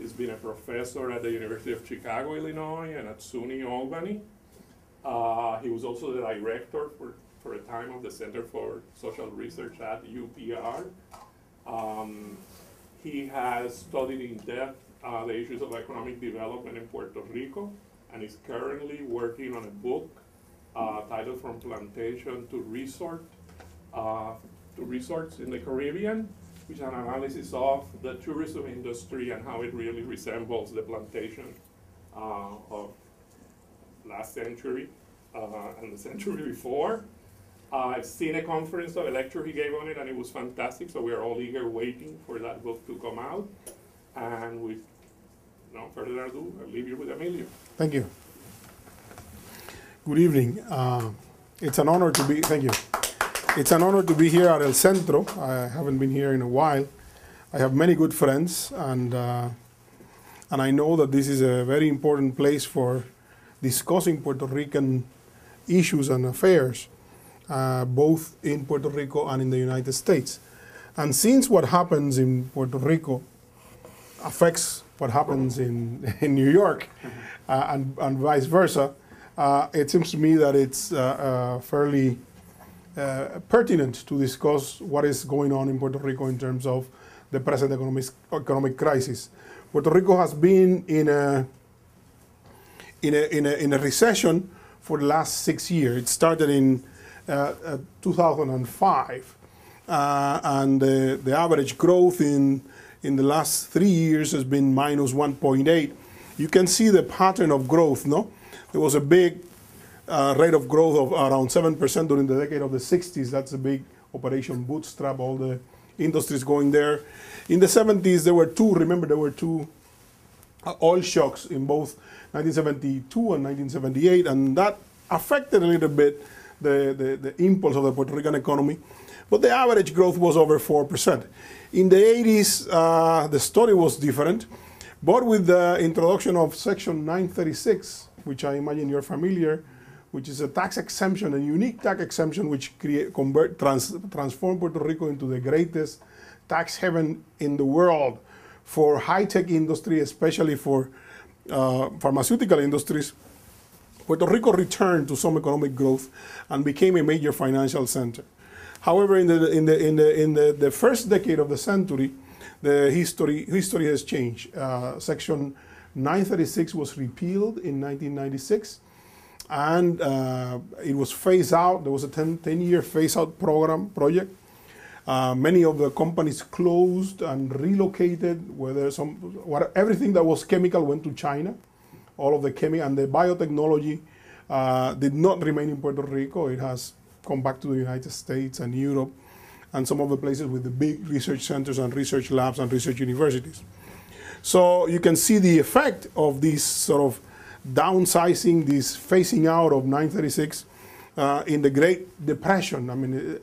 He's been a professor at the University of Chicago, Illinois, and at SUNY Albany. He was also the director for a time of the Center for Social Research at UPR. He has studied in depth the issues of economic development in Puerto Rico, and is currently working on a book titled From Plantation to Resorts in the Caribbean, which is an analysis of the tourism industry and how it really resembles the plantation of last century and the century before. I've seen a conference of a lecture he gave on it, and it was fantastic, so we are all eager waiting for that book to come out. And with no further ado, I'll leave you with Emilio. Thank you. Good evening. It's an honor to be, thank you. It's an honor to be here at El Centro. I haven't been here in a while. I have many good friends, and I know that this is a very important place for discussing Puerto Rican issues and affairs, both in Puerto Rico and in the United States. And since what happens in Puerto Rico affects what happens in New York, and vice versa, it seems to me that it's fairly pertinent to discuss what is going on in Puerto Rico in terms of the present economic crisis. Puerto Rico has been in a recession for the last 6 years. It started in 2005, and the average growth in the last 3 years has been minus 1.8. You can see the pattern of growth, no? There was a big rate of growth of around 7% during the decade of the 60s. That's a big Operation Bootstrap, all the industries going there. In the 70s, there were two oil shocks in both 1972 and 1978, and that affected a little bit the impulse of the Puerto Rican economy. But the average growth was over 4%. In the 80s, the story was different, but with the introduction of Section 936, which I imagine you're familiar, which is a tax exemption, a unique tax exemption which transformed Puerto Rico into the greatest tax haven in the world for high-tech industry, especially for pharmaceutical industries. Puerto Rico returned to some economic growth and became a major financial center. However, in the first decade of the century, the history has changed. Section 936 was repealed in 1996, and it was phased out. There was a 10-year phase-out project. Many of the companies closed and relocated. Everything that was chemical went to China. All of the chemical and the biotechnology did not remain in Puerto Rico. It has come back to the United States and Europe and some of the places with the big research centers and research labs and research universities. So you can see the effect of this sort of downsizing, this phasing out of 936 in the Great Depression. I mean,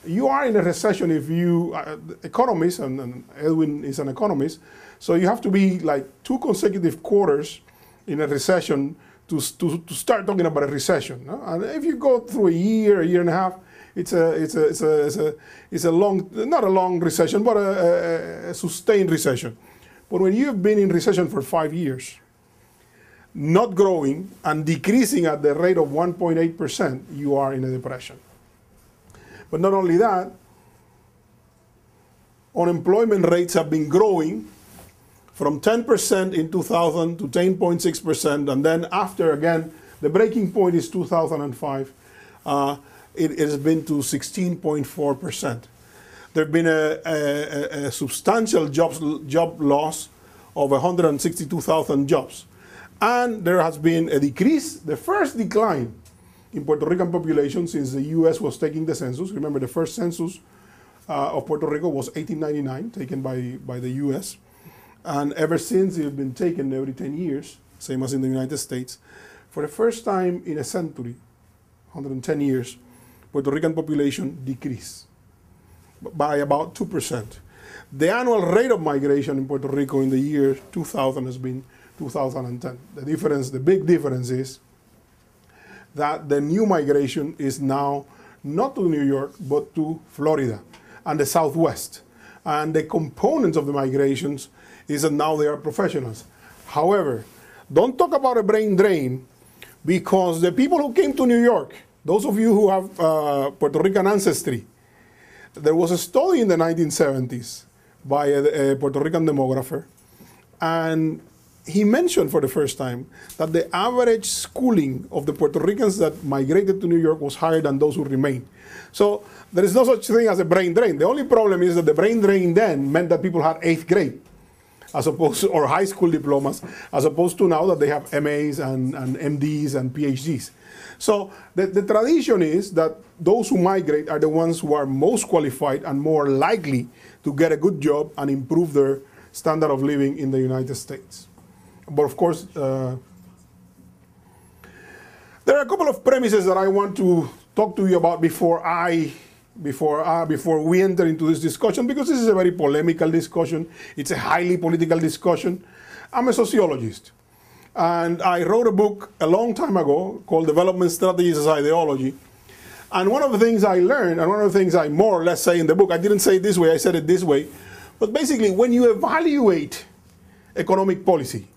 you are in a recession if you, economists, and Edwin is an economist, so you have to be like 2 consecutive quarters in a recession to start talking about a recession. No? And if you go through a year and a half, it's a long, not a long recession, but a sustained recession. But when you've been in recession for 5 years, not growing and decreasing at the rate of 1.8%, you are in a depression. But not only that, unemployment rates have been growing from 10% in 2000 to 10.6%, and then after, again, the breaking point is 2005, it has been to 16.4%. There have been a substantial job loss of 162,000 jobs. And there has been a decrease, the first decline in Puerto Rican population since the U.S. was taking the census. Remember, the first census of Puerto Rico was 1899, taken by the U.S. And ever since, it has been taken every 10 years, same as in the United States. For the first time in a century, 110 years, Puerto Rican population decreased by about 2%. The annual rate of migration in Puerto Rico in the year 2000 has been 2010. The big difference is that the new migration is now not to New York, but to Florida and the Southwest. And the components of the migrations is that now they are professionals. However, don't talk about a brain drain, because the people who came to New York, those of you who have Puerto Rican ancestry, there was a study in the 1970s by a Puerto Rican demographer, and he mentioned for the first time that the average schooling of the Puerto Ricans that migrated to New York was higher than those who remained. So there is no such thing as a brain drain. The only problem is that the brain drain then meant that people had 8th grade, as opposed to, or high school diplomas, as opposed to now that they have MAs and MDs and PhDs. So the tradition is that those who migrate are the ones who are most qualified and more likely to get a good job and improve their standard of living in the United States. But of course, there are a couple of premises that I want to talk to you about before we enter into this discussion, because this is a very polemical discussion. It's a highly political discussion. I'm a sociologist, and I wrote a book a long time ago called Development Strategies as Ideology. And one of the things I learned, and one of the things I more or less say in the book, I didn't say it this way, I said it this way, but basically when you evaluate economic policy,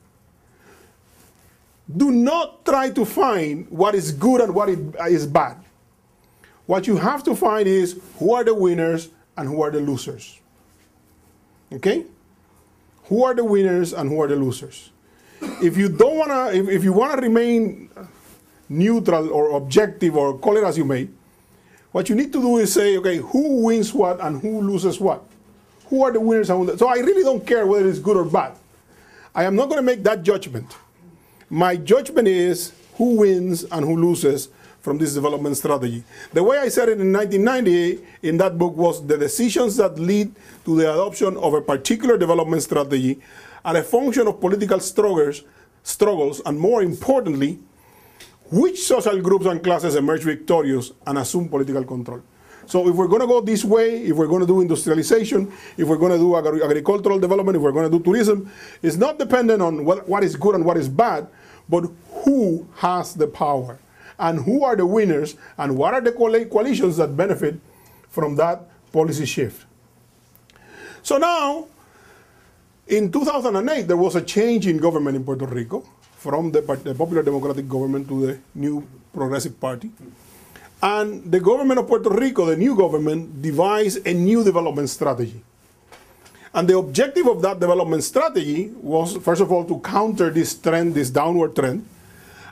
do not try to find what is good and what is bad. What you have to find is who are the winners and who are the losers. Okay? Who are the winners and who are the losers? If you don't wanna, if you wanna remain neutral or objective, or call it as you may, what you need to do is say, okay, who wins what and who loses what? Who are the winners and who the, so I really don't care whether it's good or bad. I am not going to make that judgment. My judgment is who wins and who loses from this development strategy. The way I said it in 1998 in that book was the decisions that lead to the adoption of a particular development strategy are a function of political struggles, and more importantly, which social groups and classes emerge victorious and assume political control. So if we're going to go this way, if we're going to do industrialization, if we're going to do agricultural development, if we're going to do tourism, it's not dependent on what is good and what is bad, but who has the power and who are the winners and what are the coalitions that benefit from that policy shift. So now, in 2008, there was a change in government in Puerto Rico from the Popular Democratic Government to the new Progressive Party. And the government of Puerto Rico, the new government, devised a new development strategy. And the objective of that development strategy was, first of all, to counter this trend, this downward trend.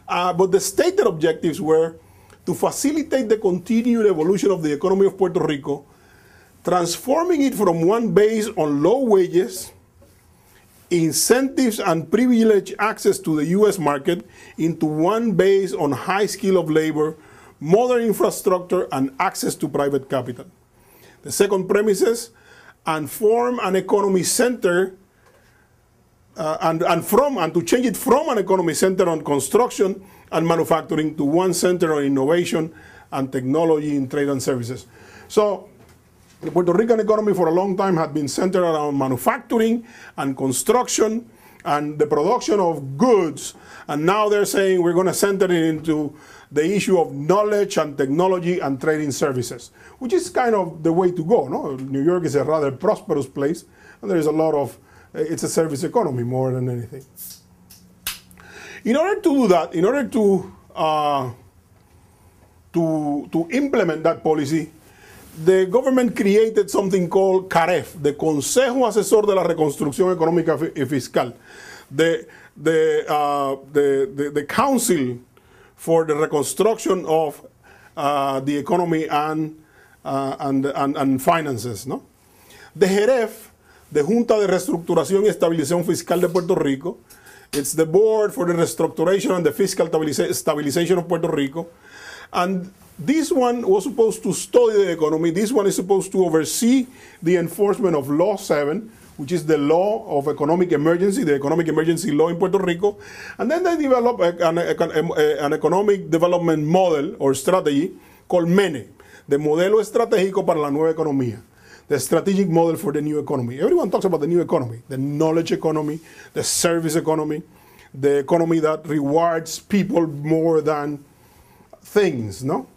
But the stated objectives were to facilitate the continued evolution of the economy of Puerto Rico, transforming it from one based on low wages, incentives and privileged access to the U.S. market into one based on high skill of labor, modern infrastructure, and access to private capital. The second premises, and form an economy center, and to change it from an economy center on construction and manufacturing to one center on innovation and technology in trade and services. So the Puerto Rican economy for a long time had been centered around manufacturing and construction and the production of goods. And now they're saying we're going to center it into the issue of knowledge and technology and trading services, which is kind of the way to go. No? New York is a rather prosperous place, and there is a lot of, it's a service economy more than anything. In order to do that, in order to implement that policy, the government created something called CAREF, the Consejo Asesor de la Reconstrucción Económica y Fiscal, the council for the reconstruction of the economy and finances, no? The JEREF, the Junta de Reestructuración y Estabilización Fiscal de Puerto Rico, it's the board for the restructuration and the fiscal stabilization of Puerto Rico, and this one was supposed to study the economy. This one is supposed to oversee the enforcement of Law 7, which is the law of economic emergency, the economic emergency law in Puerto Rico. And then they develop an economic development model or strategy called MENE, the Modelo Estratégico para la Nueva Economía, the strategic model for the new economy. Everyone talks about the new economy, the knowledge economy, the service economy, the economy that rewards people more than things, no?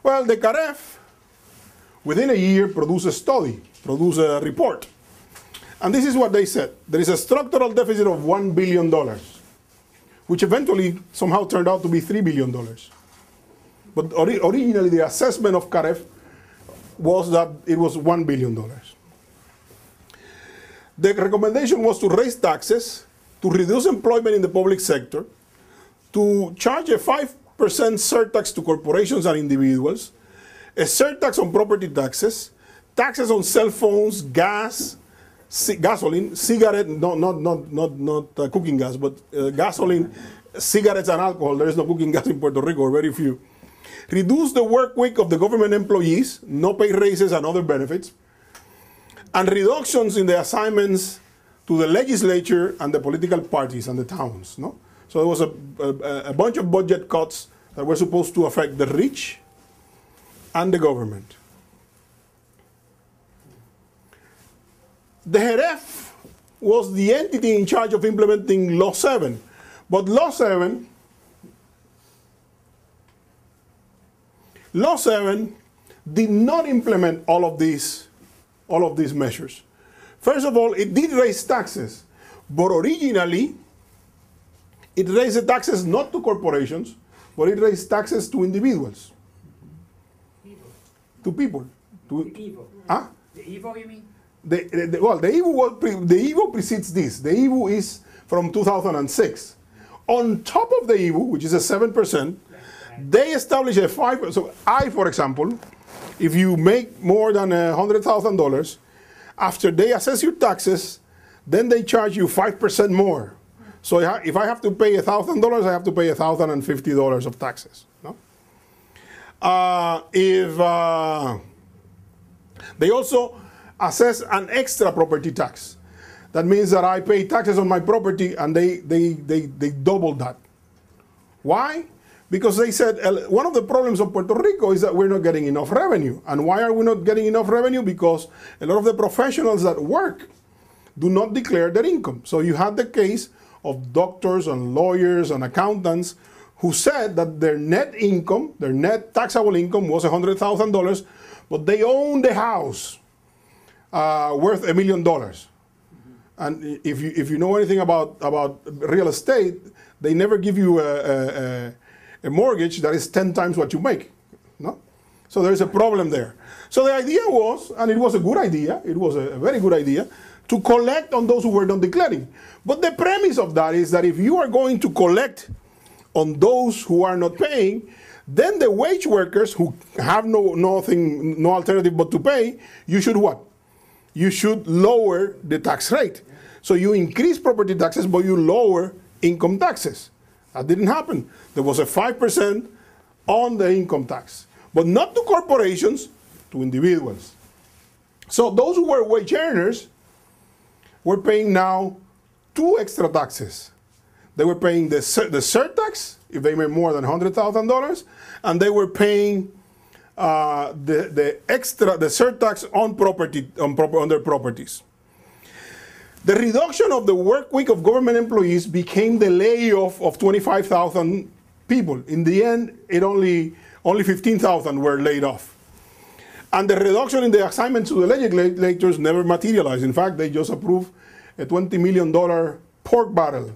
Well, the CAREF, within a year, produced a study, produced a report. And this is what they said. There is a structural deficit of $1 billion, which eventually somehow turned out to be $3 billion. But originally the assessment of CAREF was that it was $1 billion. The recommendation was to raise taxes, to reduce employment in the public sector, to charge a 5% surtax to corporations and individuals, a surtax on property taxes, taxes on cell phones, gas, gasoline, cigarette, not cooking gas, but gasoline, cigarettes and alcohol. There is no cooking gas in Puerto Rico, or very few. Reduce the work week of the government employees, no pay raises and other benefits, and reductions in the assignments to the legislature and the political parties and the towns. No? So there was a bunch of budget cuts that were supposed to affect the rich and the government. The Jeref was the entity in charge of implementing Law 7. But Law 7 did not implement all of these measures. First of all, it did raise taxes, but originally it raised the taxes not to corporations, but it raised taxes to individuals. Evil. To people. To, The evil. huh? The evil, you mean? The evil precedes this. The evil is from 2006. On top of the evil, which is a 7%, they establish a 5%. So for example, if you make more than $100,000, after they assess your taxes, then they charge you 5% more. So if I have to pay $1,000, I have to pay $1,050 of taxes. No? They also assess an extra property tax. That means that I pay taxes on my property, and they double that. Why? Because they said one of the problems of Puerto Rico is that we're not getting enough revenue. And why are we not getting enough revenue? Because a lot of the professionals that work do not declare their income. So you had the case of doctors and lawyers and accountants who said that their net income, their net taxable income was $100,000, but they own the house worth $1 million. And if you know anything about real estate, they never give you a mortgage that is 10 times what you make. No? So there's a problem there. So the idea was, and it was a good idea, it was a very good idea, to collect on those who were not declaring. But the premise of that is that if you are going to collect on those who are not paying, then the wage workers who have no alternative but to pay, you should what? You should lower the tax rate. So you increase property taxes, but you lower income taxes. That didn't happen. There was a 5% on the income tax, but not to corporations, to individuals. So those who were wage earners were paying now 2 extra taxes. They were paying the surtax if they made more than $100,000, and they were paying the surtax on their properties. The reduction of the work week of government employees became the layoff of 25,000 people. In the end, only 15,000 were laid off. And the reduction in the assignment to the legislators never materialized. In fact, they just approved a $20 million pork barrel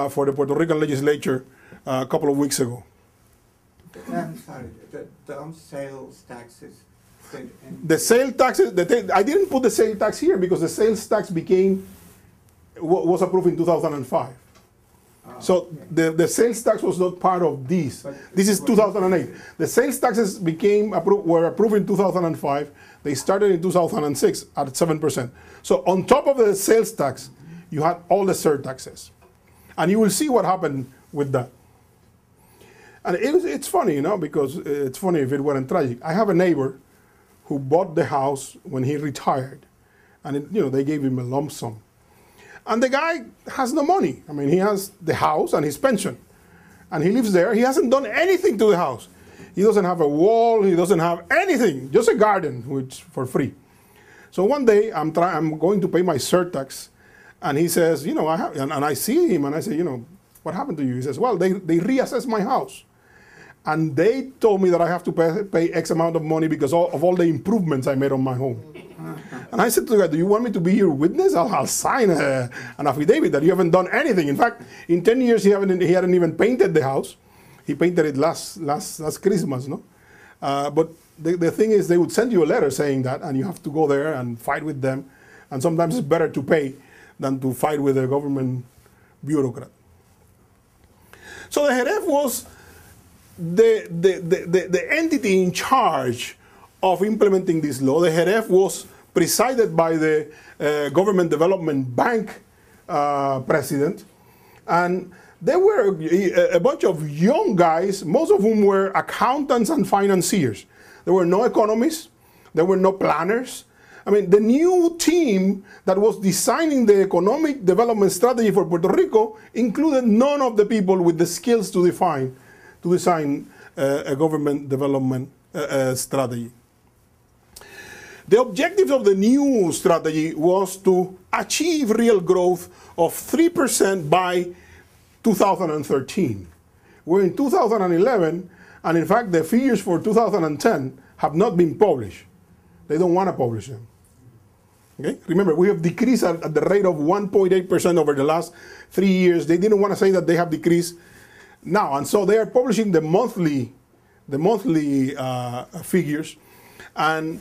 for the Puerto Rican legislature a couple of weeks ago. I'm sorry, the sales taxes. The sales taxes, I didn't put the sales tax here because the sales tax was approved in 2005. So the sales tax was not part of this. This is 2008. The sales taxes were approved in 2005. They started in 2006 at 7%. So on top of the sales tax, you had all the surtaxes. And you will see what happened with that. And it's funny, because it's funny if it weren't tragic. I have a neighbor who bought the house when he retired. And they gave him a lump sum. And the guy has no money. I mean, he has the house and his pension. And he lives there. He hasn't done anything to the house. He doesn't have a wall. He doesn't have anything. Just a garden, which for free. So one day, I'm going to pay my surtax. And he says, and I see him. And I say, what happened to you? He says, well, they reassessed my house. and they told me that I have to pay X amount of money because of all the improvements I made on my home. And I said to the guy, do you want me to be your witness? I'll sign an affidavit that you haven't done anything. In fact, in 10 years, he hadn't even painted the house. He painted it last Christmas, no? But the thing is, they would send you a letter saying that, and you have to go there and fight with them. And sometimes it's better to pay than to fight with a government bureaucrat. So the Jerez was the entity in charge of implementing this law. The Jerez was presided by the Government Development Bank president. And there were a bunch of young guys, most of whom were accountants and financiers. There were no economists. There were no planners. I mean, the new team that was designing the economic development strategy for Puerto Rico included none of the people with the skills to design a government development strategy. The objectives of the new strategy was to achieve real growth of 3% by 2013. We're in 2011, and in fact, the figures for 2010 have not been published. They don't want to publish them. Okay? Remember, we have decreased at the rate of 1.8% over the last 3 years. They didn't want to say that they have decreased now, and so they are publishing the monthly figures. And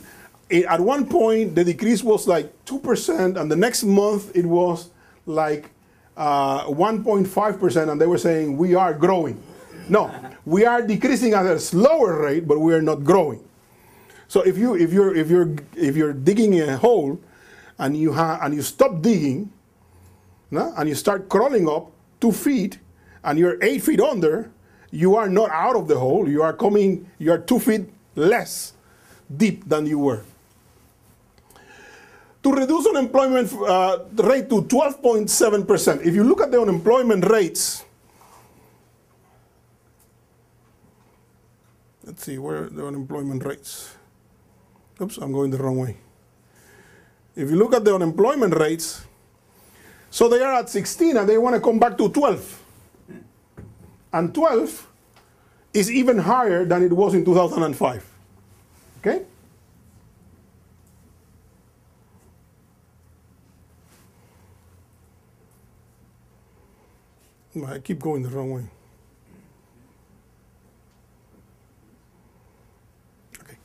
at one point, the decrease was like 2%, and the next month it was like 1.5%, and they were saying we are growing. No, we are decreasing at a slower rate, but we are not growing. So if you're digging a hole, and you stop digging, no, and you start crawling up 2 feet, and you're 8 feet under, you are not out of the hole. You are 2 feet less deep than you were. To reduce unemployment rate to 12.7%. If you look at the unemployment rates, let's see, where are the unemployment rates? Oops, I'm going the wrong way. If you look at the unemployment rates, so they are at 16 and they want to come back to 12. And 12 is even higher than it was in 2005. Okay? I keep going the wrong way. Okay.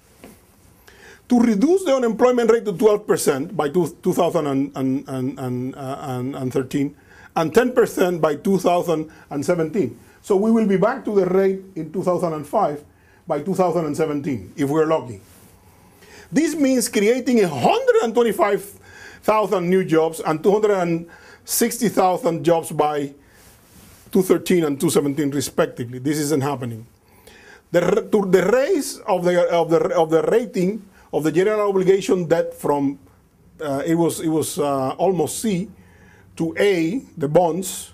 To reduce the unemployment rate to 12% by 2013 and 10% by 2017. So we will be back to the rate in 2005 by 2017, if we're lucky. This means creating 125,000 new jobs and 260,000 jobs by 2013 and 2017 respectively. This isn't happening. The raise of the rating of the general obligation debt from it was almost C to A, the bonds,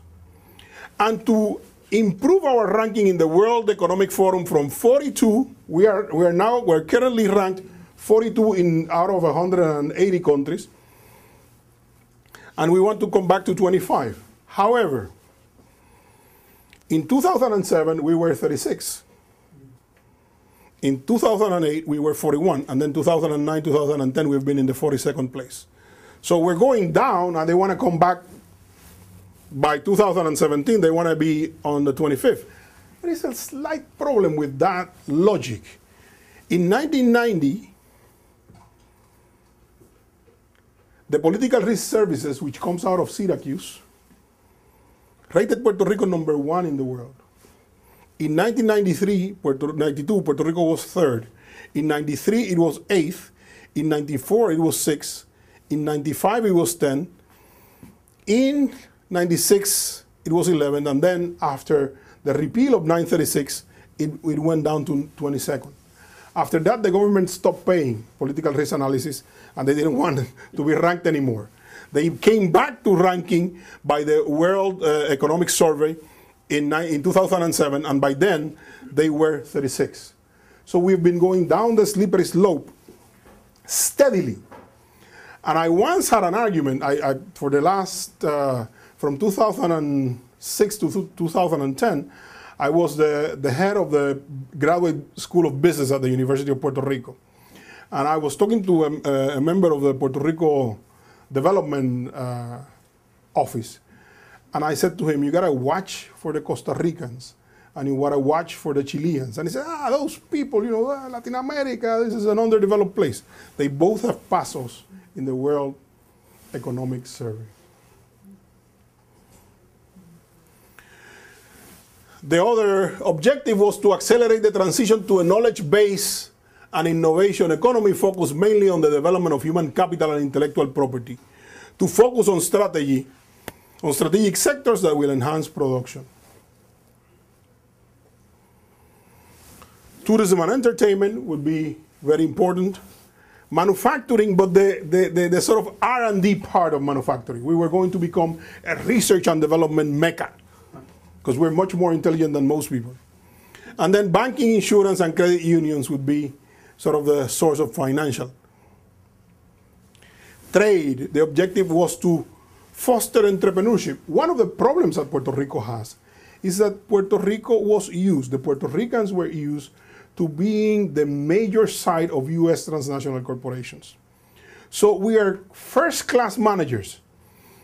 and to improve our ranking in the World Economic Forum from 42. We're currently ranked 42 out of 180 countries, and we want to come back to 25. However, in 2007, we were 36. In 2008, we were 41. And then 2009, 2010, we've been in the 42nd place. So we're going down, and they want to come back by 2017. They want to be on the 25th. There is a slight problem with that logic. In 1990, the Political Risk Services, which comes out of Syracuse, rated Puerto Rico #1 in the world. In 1992, Puerto Rico was 3rd. In 93, it was 8th. In 94, it was 6th. In 95, it was 10th. In 96, it was 11th. And then after the repeal of 936, it went down to 22nd. After that, the government stopped paying political risk analysis, and they didn't want to be ranked anymore. They came back to ranking by the World Economic Survey in 2007, and by then they were 36. So we've been going down the slippery slope steadily. And I once had an argument, for the last, from 2006 to 2010, I was the head of the Graduate School of Business at the University of Puerto Rico. And I was talking to a member of the Puerto Rico Development Office. And I said to him, you got to watch for the Costa Ricans and you got to watch for the Chileans. And he said, those people, Latin America, this is an underdeveloped place. They both have pesos in the World Economic Survey. The other objective was to accelerate the transition to a knowledge-based and innovation economy focused mainly on the development of human capital and intellectual property, to focus on strategic sectors that will enhance production. Tourism and entertainment would be very important. Manufacturing, but the sort of R&D part of manufacturing. We were going to become a research and development mecca, because we're much more intelligent than most people. And then banking, insurance, and credit unions would be sort of the source of financial. Trade, the objective was to foster entrepreneurship. One of the problems that Puerto Rico has is that Puerto Rico was used, the Puerto Ricans were used to being the major site of U.S. transnational corporations. So we are first-class managers.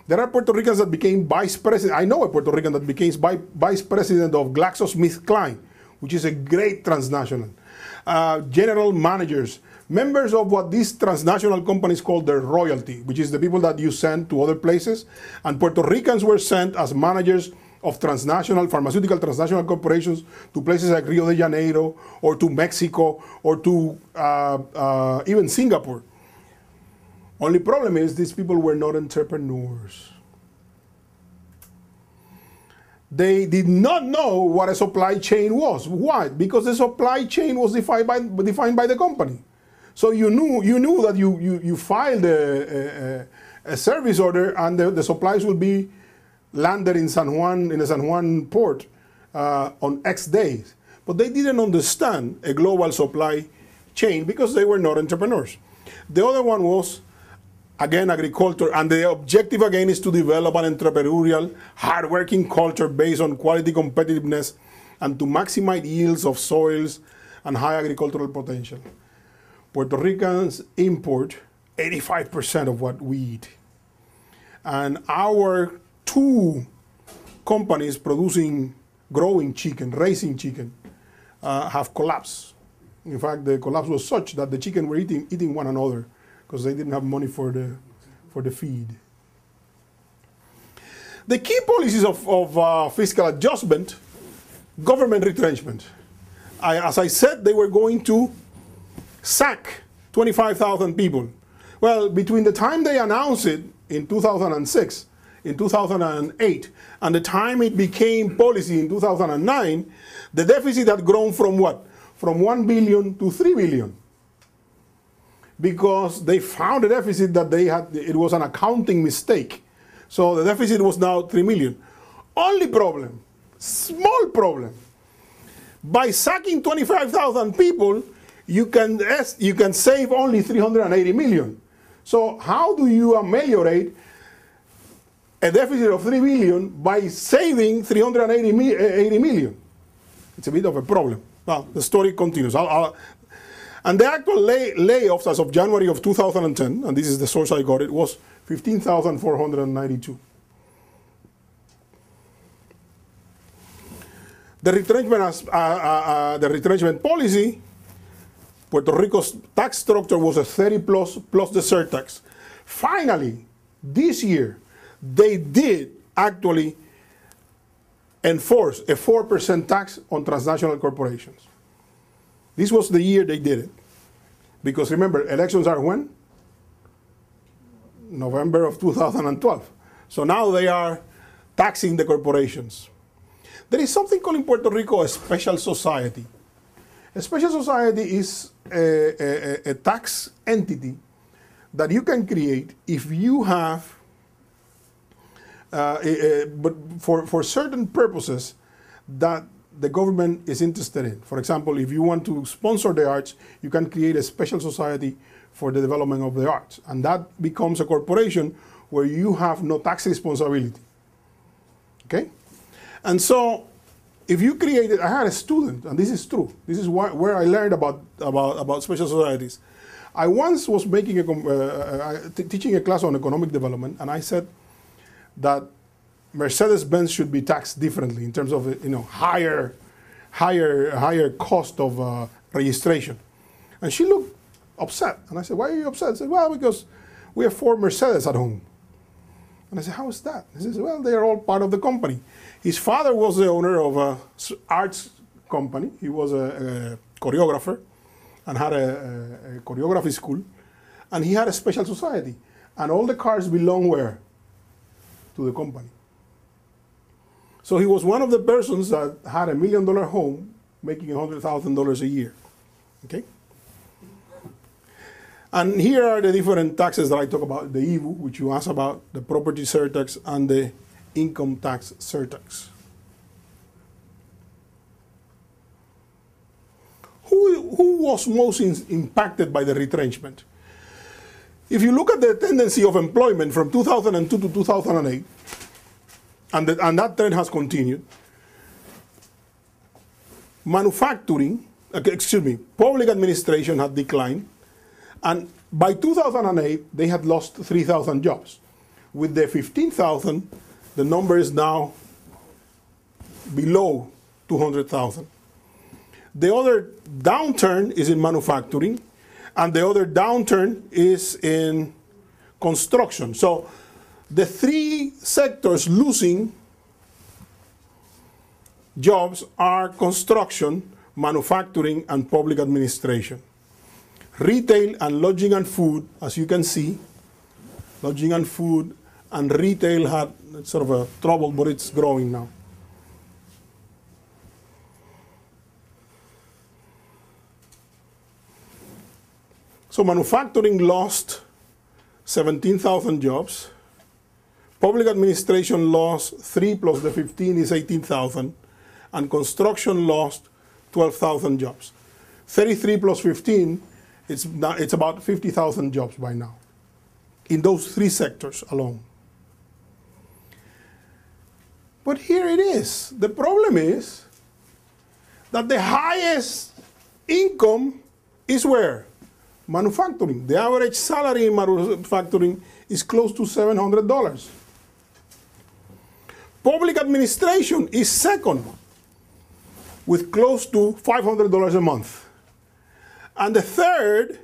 There are Puerto Ricans that became vice president. I know a Puerto Rican that became vice president of GlaxoSmithKline, which is a great transnational. General managers, members of what these transnational companies call their royalty, which is the people that you send to other places. And Puerto Ricans were sent as managers of pharmaceutical transnational corporations to places like Rio de Janeiro, or to Mexico, or to even Singapore. Only problem is these people were not entrepreneurs. They did not know what a supply chain was. Why? Because the supply chain was defined by the company. So you knew that you filed a service order and the supplies will be landed in the San Juan port on X days. But they didn't understand a global supply chain because they were not entrepreneurs. The other one was, again, agriculture, and the objective again is to develop an entrepreneurial, hardworking culture based on quality competitiveness and to maximize yields of soils and high agricultural potential. Puerto Ricans import 85% of what we eat. And our two companies growing chicken, raising chicken, have collapsed. In fact, the collapse was such that the chicken were eating one another because they didn't have money for the feed. The key policies of fiscal adjustment, government retrenchment. As I said, they were going to sack 25,000 people. Well, between the time they announced it in 2006, in 2008, and the time it became policy in 2009, the deficit had grown from what? From 1 billion to 3 billion. Because they found a deficit that it was an accounting mistake. So the deficit was now 3 million. Only problem, small problem. By sacking 25,000 people, you can save only 380 million. So how do you ameliorate a deficit of 3 billion by saving 380 million? It's a bit of a problem. Well, the story continues. And the actual layoffs as of January of 2010, and this is the source I got it, was 15,492. The retrenchment policy, Puerto Rico's tax structure was a 30 plus the surtax. Finally, this year, they did actually enforce a 4% tax on transnational corporations. This was the year they did it. Because remember, elections are when? November of 2012. So now they are taxing the corporations. There is something called in Puerto Rico a special society. A special society is a tax entity that you can create if you have, but for certain purposes that the government is interested in. For example, if you want to sponsor the arts, you can create a special society for the development of the arts. And that becomes a corporation where you have no tax responsibility. Okay? And so if you created, I had a student, and this is true. This is where I learned about special societies. I once was making teaching a class on economic development, and I said that Mercedes-Benz should be taxed differently in terms of higher cost of registration. And she looked upset, and I said, "Why are you upset?" She said, "Well, because we have 4 Mercedes at home." And I said, "How is that?" He says, "Well, they are all part of the company." His father was the owner of an arts company. He was a choreographer and had a choreography school. And he had a special society. And all the cars belong where? To the company. So he was one of the persons that had $1 million home making $100,000 a year. Okay? And here are the different taxes that I talk about, the IVU, which you asked about, the property surtax, and the income tax surtax. Who was most impacted by the retrenchment? If you look at the tendency of employment from 2002 to 2008, and that trend has continued, public administration had declined, and by 2008, they had lost 3,000 jobs. With the 15,000, the number is now below 200,000. The other downturn is in manufacturing, and the other downturn is in construction. So the 3 sectors losing jobs are construction, manufacturing, and public administration. Retail and lodging and food, as you can see, lodging and food and retail had sort of a trouble, but it's growing now. So manufacturing lost 17,000 jobs. Public administration lost 3 plus the 15 is 18,000. And construction lost 12,000 jobs. 33 plus 15, it's about 50,000 jobs by now in those 3 sectors alone. But here it is. The problem is that the highest income is where? Manufacturing. The average salary in manufacturing is close to $700. Public administration is second, with close to $500 a month. And the third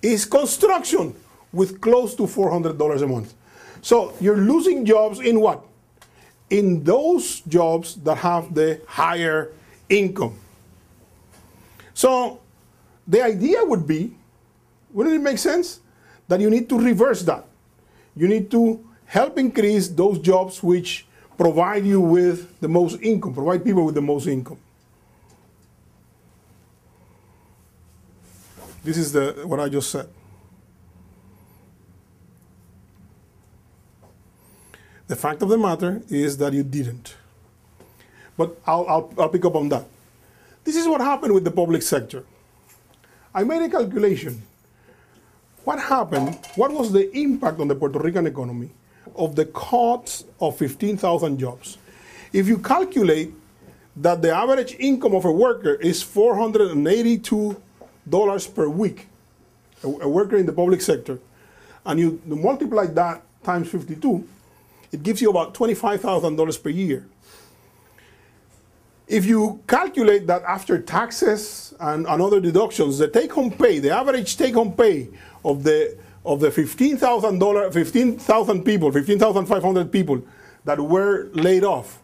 is construction, with close to $400 a month. So you're losing jobs in what? In those jobs that have the higher income. So the idea would be, wouldn't it make sense that you need to reverse that? You need to help increase those jobs which provide you with the most income, provide people with the most income. This is what I just said. The fact of the matter is that you didn't. But I'll pick up on that. This is what happened with the public sector. I made a calculation. What happened, what was the impact on the Puerto Rican economy of the cuts of 15,000 jobs? If you calculate that the average income of a worker is $482 per week, a worker in the public sector, and you multiply that times 52, it gives you about $25,000 per year. If you calculate that after taxes and other deductions, the take-home pay, the average take-home pay of the 15,000 people, 15,500 people that were laid off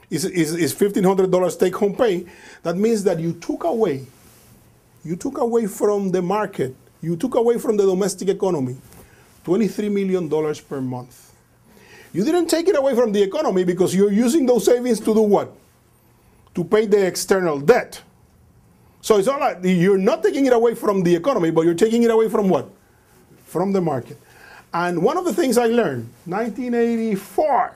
is $1,500 take-home pay, that means that you took away from the market, you took away from the domestic economy $23 million per month. You didn't take it away from the economy because you're using those savings to do what? To pay the external debt. So it's not like you're not taking it away from the economy, but you're taking it away from what? From the market. And one of the things I learned, 1984,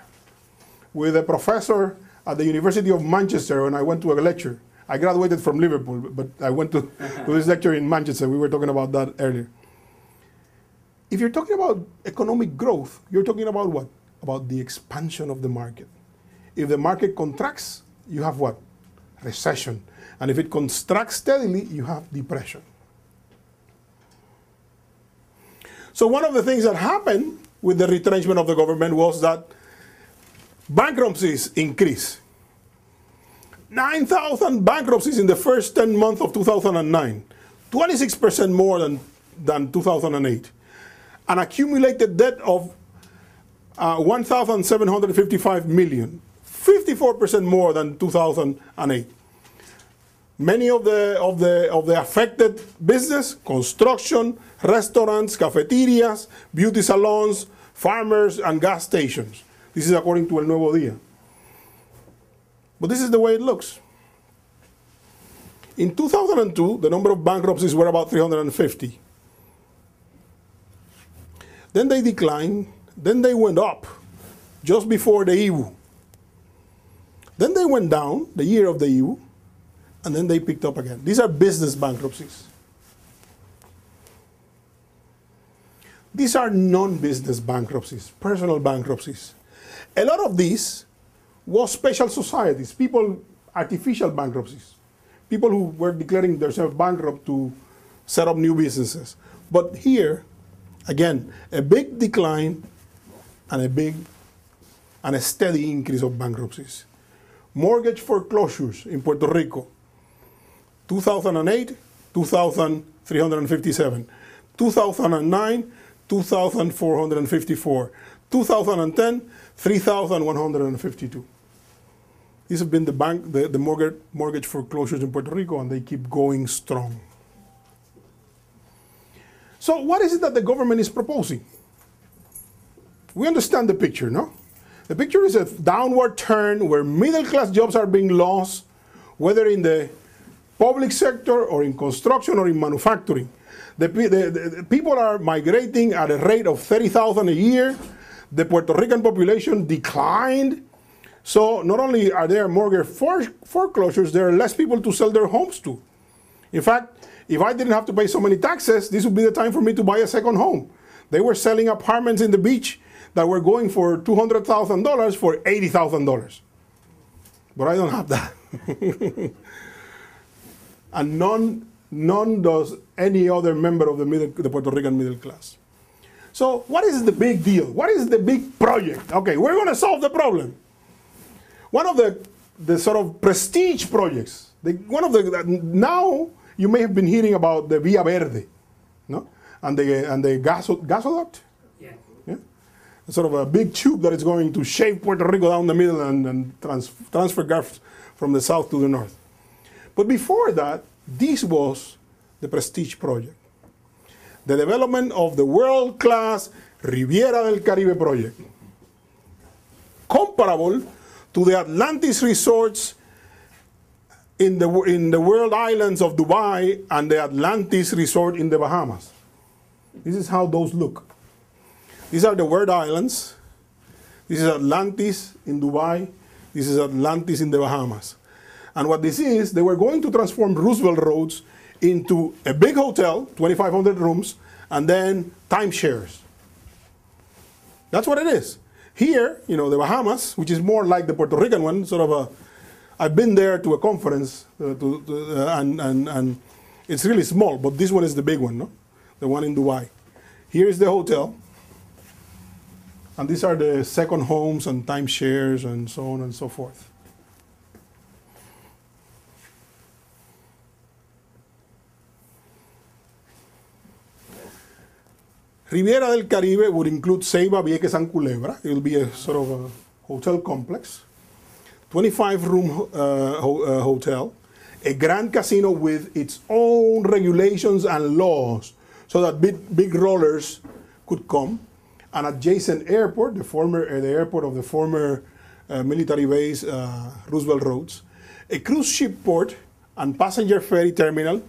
with a professor at the University of Manchester when I went to a lecture. I graduated from Liverpool, but I went to this lecture in Manchester. We were talking about that earlier. If you're talking about economic growth, you're talking about what? About the expansion of the market. If the market contracts, you have what? Recession. And if it contracts steadily, you have depression. So one of the things that happened with the retrenchment of the government was that bankruptcies increased. 9,000 bankruptcies in the first 10 months of 2009, 26% more than 2008. An accumulated debt of 1,755 million, 54% more than 2008. Many of the affected business, construction, restaurants, cafeterias, beauty salons, farmers, and gas stations. This is according to El Nuevo Día. But this is the way it looks. In 2002, the number of bankruptcies were about 350. Then they declined. Then they went up just before the IVU. Then they went down, the year of the IVU, and then they picked up again. These are business bankruptcies. These are non-business bankruptcies, personal bankruptcies. A lot of these was special societies, people, artificial bankruptcies, people who were declaring themselves bankrupt to set up new businesses. But here, again, a big decline and a steady increase of bankruptcies. Mortgage foreclosures in Puerto Rico, 2008, 2,357. 2009, 2,454. 2010, 3,152. These have been the mortgage foreclosures in Puerto Rico, and they keep going strong. So what is it that the government is proposing? We understand the picture, no? The picture is a downward turn where middle-class jobs are being lost, whether in the public sector or in construction or in manufacturing. The people are migrating at a rate of 30,000 a year. The Puerto Rican population declined. So not only are there mortgage foreclosures, there are less people to sell their homes to. In fact, if I didn't have to pay so many taxes, this would be the time for me to buy a second home. They were selling apartments in the beach that were going for $200,000 for $80,000. But I don't have that. And none does any other member of the Puerto Rican middle class. So what is the big deal? What is the big project? Okay, we're going to solve the problem. One of the sort of prestige projects, now you may have been hearing about the Via Verde, no? And the gasoduct. Yeah. Yeah? Sort of a big tube that is going to shave Puerto Rico down the middle and transfer gas from the south to the north. But before that, this was the prestige project. The development of the world-class Riviera del Caribe project, comparable to the Atlantis resorts in the world islands of Dubai and the Atlantis resort in the Bahamas. This is how those look. These are the world islands. This is Atlantis in Dubai. This is Atlantis in the Bahamas. And what this is, they were going to transform Roosevelt Roads into a big hotel, 2,500 rooms, and then timeshares. That's what it is. Here, the Bahamas, which is more like the Puerto Rican one, I've been there to a conference, and it's really small, but this one is the big one, no? The one in Dubai. Here is the hotel, and these are the second homes and timeshares and so on and so forth. Riviera del Caribe would include Ceiba, Vieques, and Culebra. It will be a sort of a hotel complex. 25-room hotel. A grand casino with its own regulations and laws so that big rollers could come. An adjacent airport, the airport of the former military base, Roosevelt Roads. A cruise ship port and passenger ferry terminal,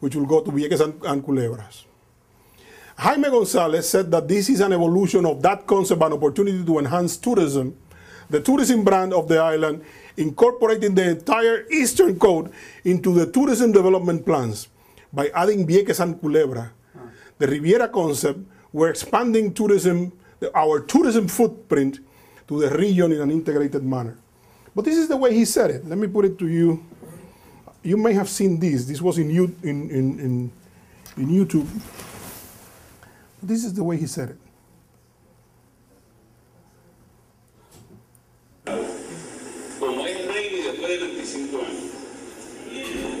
which will go to Vieques and Culebras. Jaime Gonzalez said that this is an evolution of that concept and opportunity to enhance tourism, the tourism brand of the island, incorporating the entire Eastern Coast into the tourism development plans. By adding Vieques and Culebra, the Riviera concept, we're expanding tourism, our tourism footprint to the region in an integrated manner. But this is the way he said it. Let me put it to you. You may have seen this. This was in YouTube. This is the way he said it. Como es rey después de 25 años.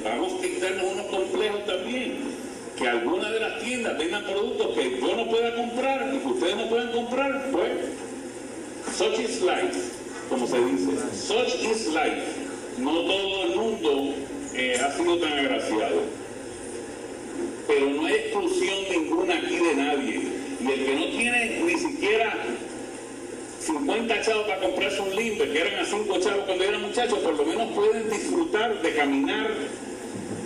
Vamos a quitarnos unos complejos también. Que algunas de las tiendas vendan productos que yo no pueda comprar y que ustedes no puedan comprar, pues, such is life, como se dice. Such is life. No todo el mundo ha sido tan agraciado. Pero no hay exclusión ninguna aquí de nadie. Y el que no tiene ni siquiera 50 chavos para comprarse un limber, que eran a 5 chavos cuando eran muchachos, por lo menos pueden disfrutar de caminar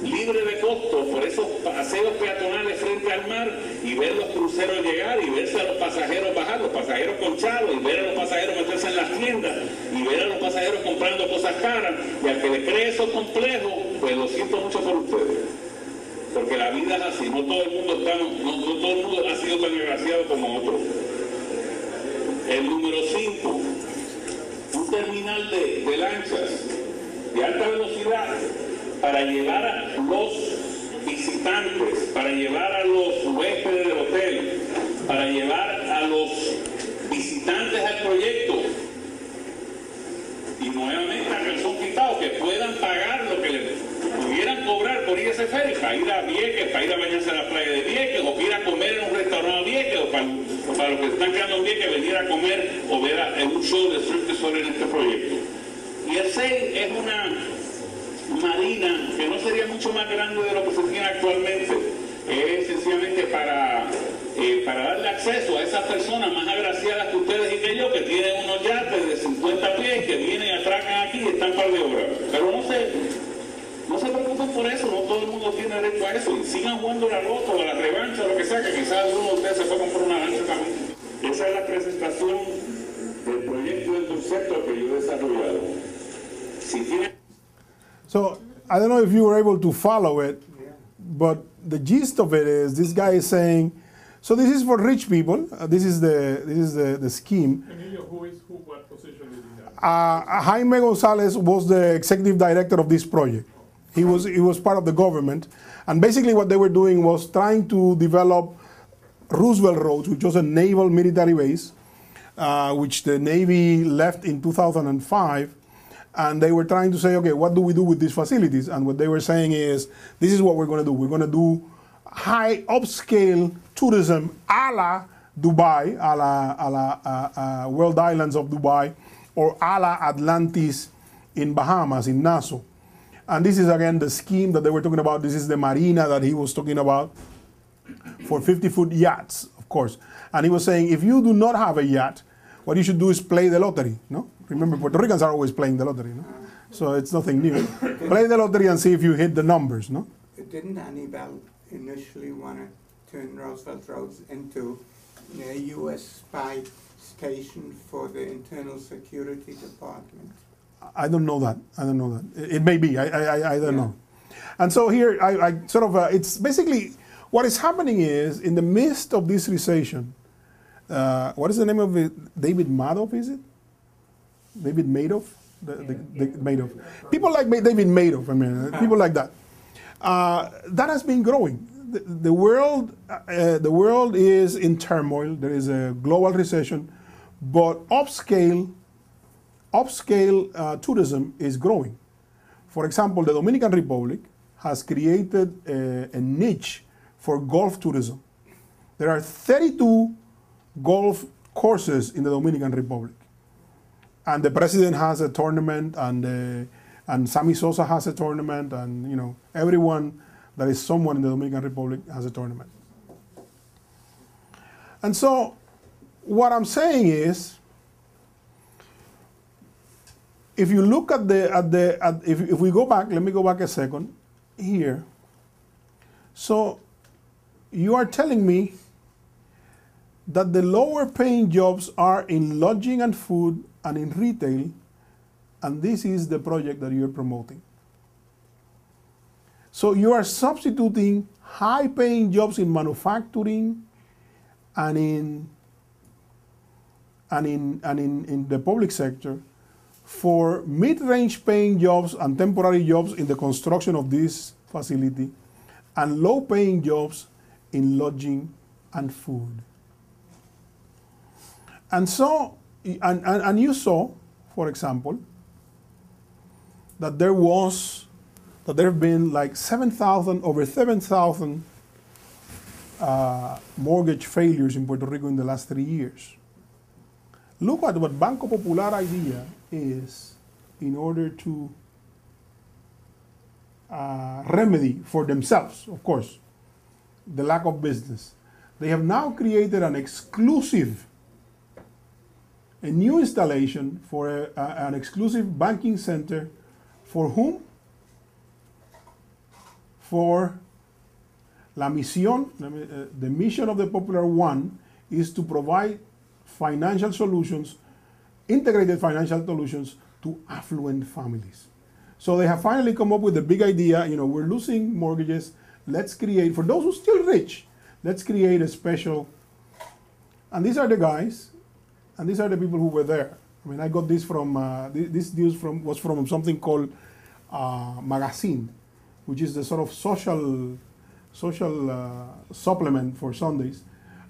libre de costo por esos paseos peatonales frente al mar y ver los cruceros llegar y verse a los pasajeros bajar, los pasajeros con chavos, y ver a los pasajeros meterse en las tiendas y ver a los pasajeros comprando cosas caras. Y al que le cree esos complejos, pues lo siento mucho por ustedes, porque la vida es así. No todo el mundo ha sido tan agraciado como otros. El número 5, un terminal de lanchas de alta velocidad para llevar a los visitantes, para llevar a los huéspedes del hotel, para llevar a los visitantes al proyecto. Y nuevamente a calzón quitado, que puedan pagar lo que les pudieran cobrar por ir a ese ferry, para ir a Vieques, para ir a bañarse a la playa de Vieques, o para ir a comer en un restaurante a Vieques, o para los que están quedando en Vieques, venir a comer o ver un show de Cirque du en este proyecto. Y el 6 es una marina que no sería mucho más grande de lo que se tiene actualmente. Es sencillamente para darle acceso a esas personas más agraciadas que ustedes y que yo, que tienen unos yates de 50 pies, que vienen y atracan aquí y están un par de horas. Pero no se preocupen por eso, no todo el mundo tiene derecho a eso. Y sigan jugando la loto o la revancha o lo que sea, que quizás uno de ustedes se fue a comprar una lancha también. Esa es la presentación del proyecto del concepto que yo he desarrollado. Si tiene... So I don't know if you were able to follow it, but the gist of it is this guy is saying, so this is for rich people. This is the scheme. Emilio, what position did he have? Jaime Gonzalez was the executive director of this project. He was part of the government, and basically what they were doing was trying to develop Roosevelt Roads, which was a naval military base, which the Navy left in 2005. And they were trying to say, okay, what do we do with these facilities? And what they were saying is, this is what we're going to do. We're going to do high upscale tourism a la Dubai, a la World Islands of Dubai, or a la Atlantis in Bahamas, in Nassau. And this is, again, the scheme that they were talking about. This is the marina that he was talking about for 50-foot yachts, of course. And he was saying, if you do not have a yacht, what you should do is play the lottery, no? Remember, Puerto Ricans are always playing the lottery, no? So it's nothing new. Play the lottery and see if you hit the numbers, no? Didn't Anibal initially want to turn Roosevelt Roads into a U.S. spy station for the Internal Security Department? I don't know that. I don't know that. It may be. I don't know. And so here, I sort of, it's basically, what is happening is, in the midst of this recession, what is the name of it? David Madoff, is it? David Madoff? Madoff. People like David Madoff, I mean, people like that. That has been growing. The world is in turmoil. There is a global recession, but upscale tourism is growing. For example, the Dominican Republic has created a niche for golf tourism. There are 32 golf courses in the Dominican Republic. And the president has a tournament, and Sammy Sosa has a tournament, and you know, everyone that is someone in the Dominican Republic has a tournament. And so what I'm saying is, if you look at if we go back, let me go back a second here. So you are telling me that the lower paying jobs are in lodging and food and in retail, and this is the project that you're promoting. So you are substituting high paying jobs in manufacturing and in the public sector for mid-range paying jobs and temporary jobs in the construction of this facility, and low-paying jobs in lodging and food. And so, and you saw, for example, that there have been like over 7,000 mortgage failures in Puerto Rico in the last 3 years. Look at what Banco Popular idea is in order to remedy for themselves, of course, the lack of business. They have now created an exclusive, a new installation for an exclusive banking center for whom? For La Misión, the mission of the Popular One is to provide financial solutions, integrated financial solutions to affluent families. So they have finally come up with the big idea, we're losing mortgages, let's create, for those who are still rich, let's create a special, and these are the guys, and these are the people who were there. I mean, I got this from, this news was from something called Magazine, which is the sort of social supplement for Sundays.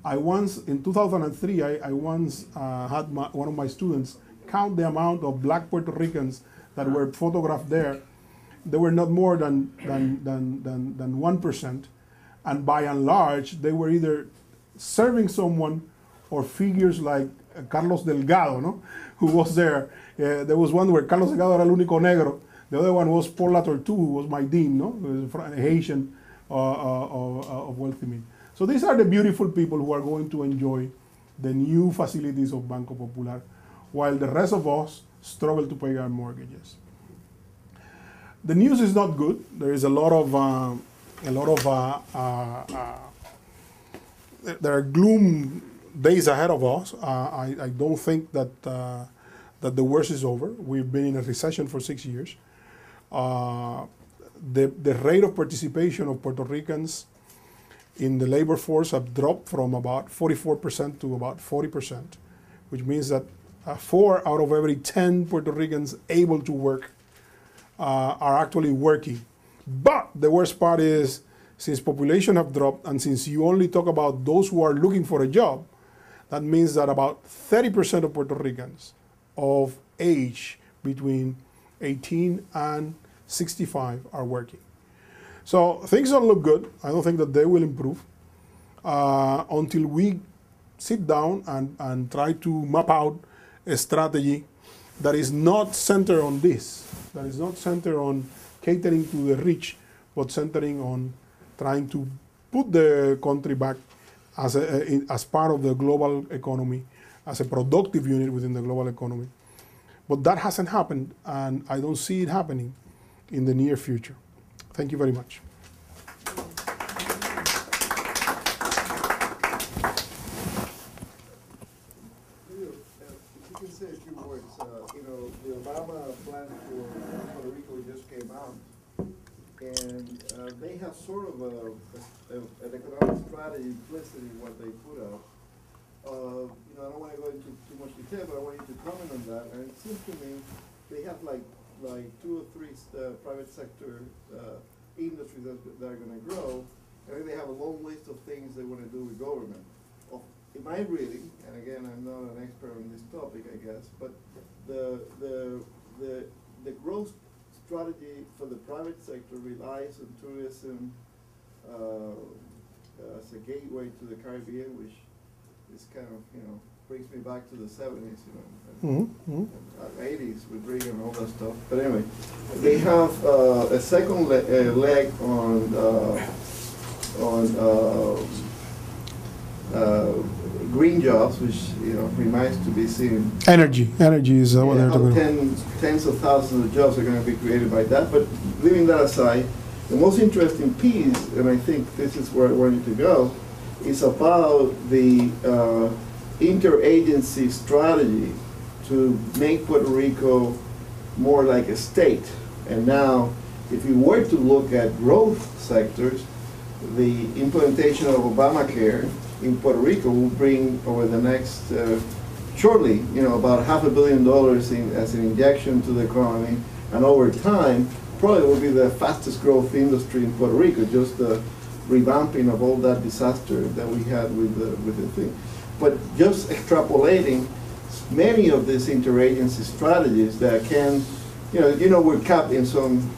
I once, in 2003, I once had one of my students count the amount of black Puerto Ricans that were photographed there. They were not more than 1%. And by and large, they were either serving someone or figures like Carlos Delgado, no? Who was there. There was one where Carlos Delgado era el único negro. The other one was Paul Latortu, who was my dean, no? Who was a Haitian of wealthy men. So these are the beautiful people who are going to enjoy the new facilities of Banco Popular, while the rest of us struggle to pay our mortgages. The news is not good. There is there are gloom days ahead of us. I don't think that that the worst is over. We've been in a recession for 6 years. The rate of participation of Puerto Ricans in the labor force have dropped from about 44% to about 40%, which means that 4 out of every 10 Puerto Ricans able to work are actually working. But the worst part is, since population have dropped, and since you only talk about those who are looking for a job, that means that about 30% of Puerto Ricans of age between 18 and 65 are working. So things don't look good. I don't think that they will improve until we sit down and try to map out a strategy that is not centered on this, that is not centered on catering to the rich, but centering on trying to put the country back as part of the global economy, as a productive unit within the global economy. But that hasn't happened, and I don't see it happening in the near future. Thank you very much. If you can say a few words, the Obama plan for Puerto Rico just came out, and they have sort of an economic strategy implicit in what they put out. I don't want to go into too much detail, but I want you to comment on that. And it seems to me they have like 2 or 3 private sector industries that are going to grow. I think they have a long list of things they want to do with government. In my reading, and again, I'm not an expert on this topic, I guess, but the growth strategy for the private sector relies on tourism as a gateway to the Caribbean, which is kind of, brings me back to the 70s, and 80s with Reagan and all that stuff. But anyway, they have a second leg on green jobs, which remains to be seen. Energy is what they're talking about. Tens of thousands of jobs are going to be created by that. But leaving that aside, the most interesting piece, and I think this is where I wanted to go, is about the interagency strategy to make Puerto Rico more like a state. And now, if you were to look at growth sectors, the implementation of Obamacare in Puerto Rico will bring, over the next shortly, about $500 million as an injection to the economy, and over time, probably will be the fastest growth industry in Puerto Rico, just the revamping of all that disaster that we had with the thing. But just extrapolating many of these interagency strategies that can, we're capped in some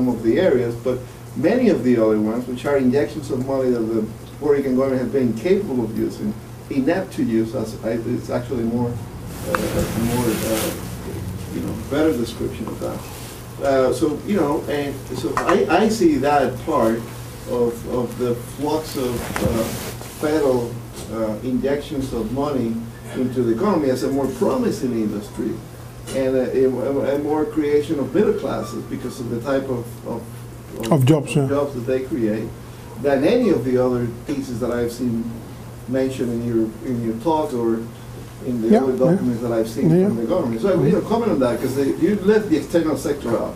of the areas, but many of the other ones, which are injections of money that the Puerto Rican government has been incapable of using, inept to use, it's actually better description of that. So I see that part of the flux of federal injections of money into the economy as a more promising industry and a more creation of middle classes because of the type of jobs that they create than any of the other pieces that I've seen mentioned in your talk or in the other documents that I've seen from the government. So comment on that, because you left the external sector out,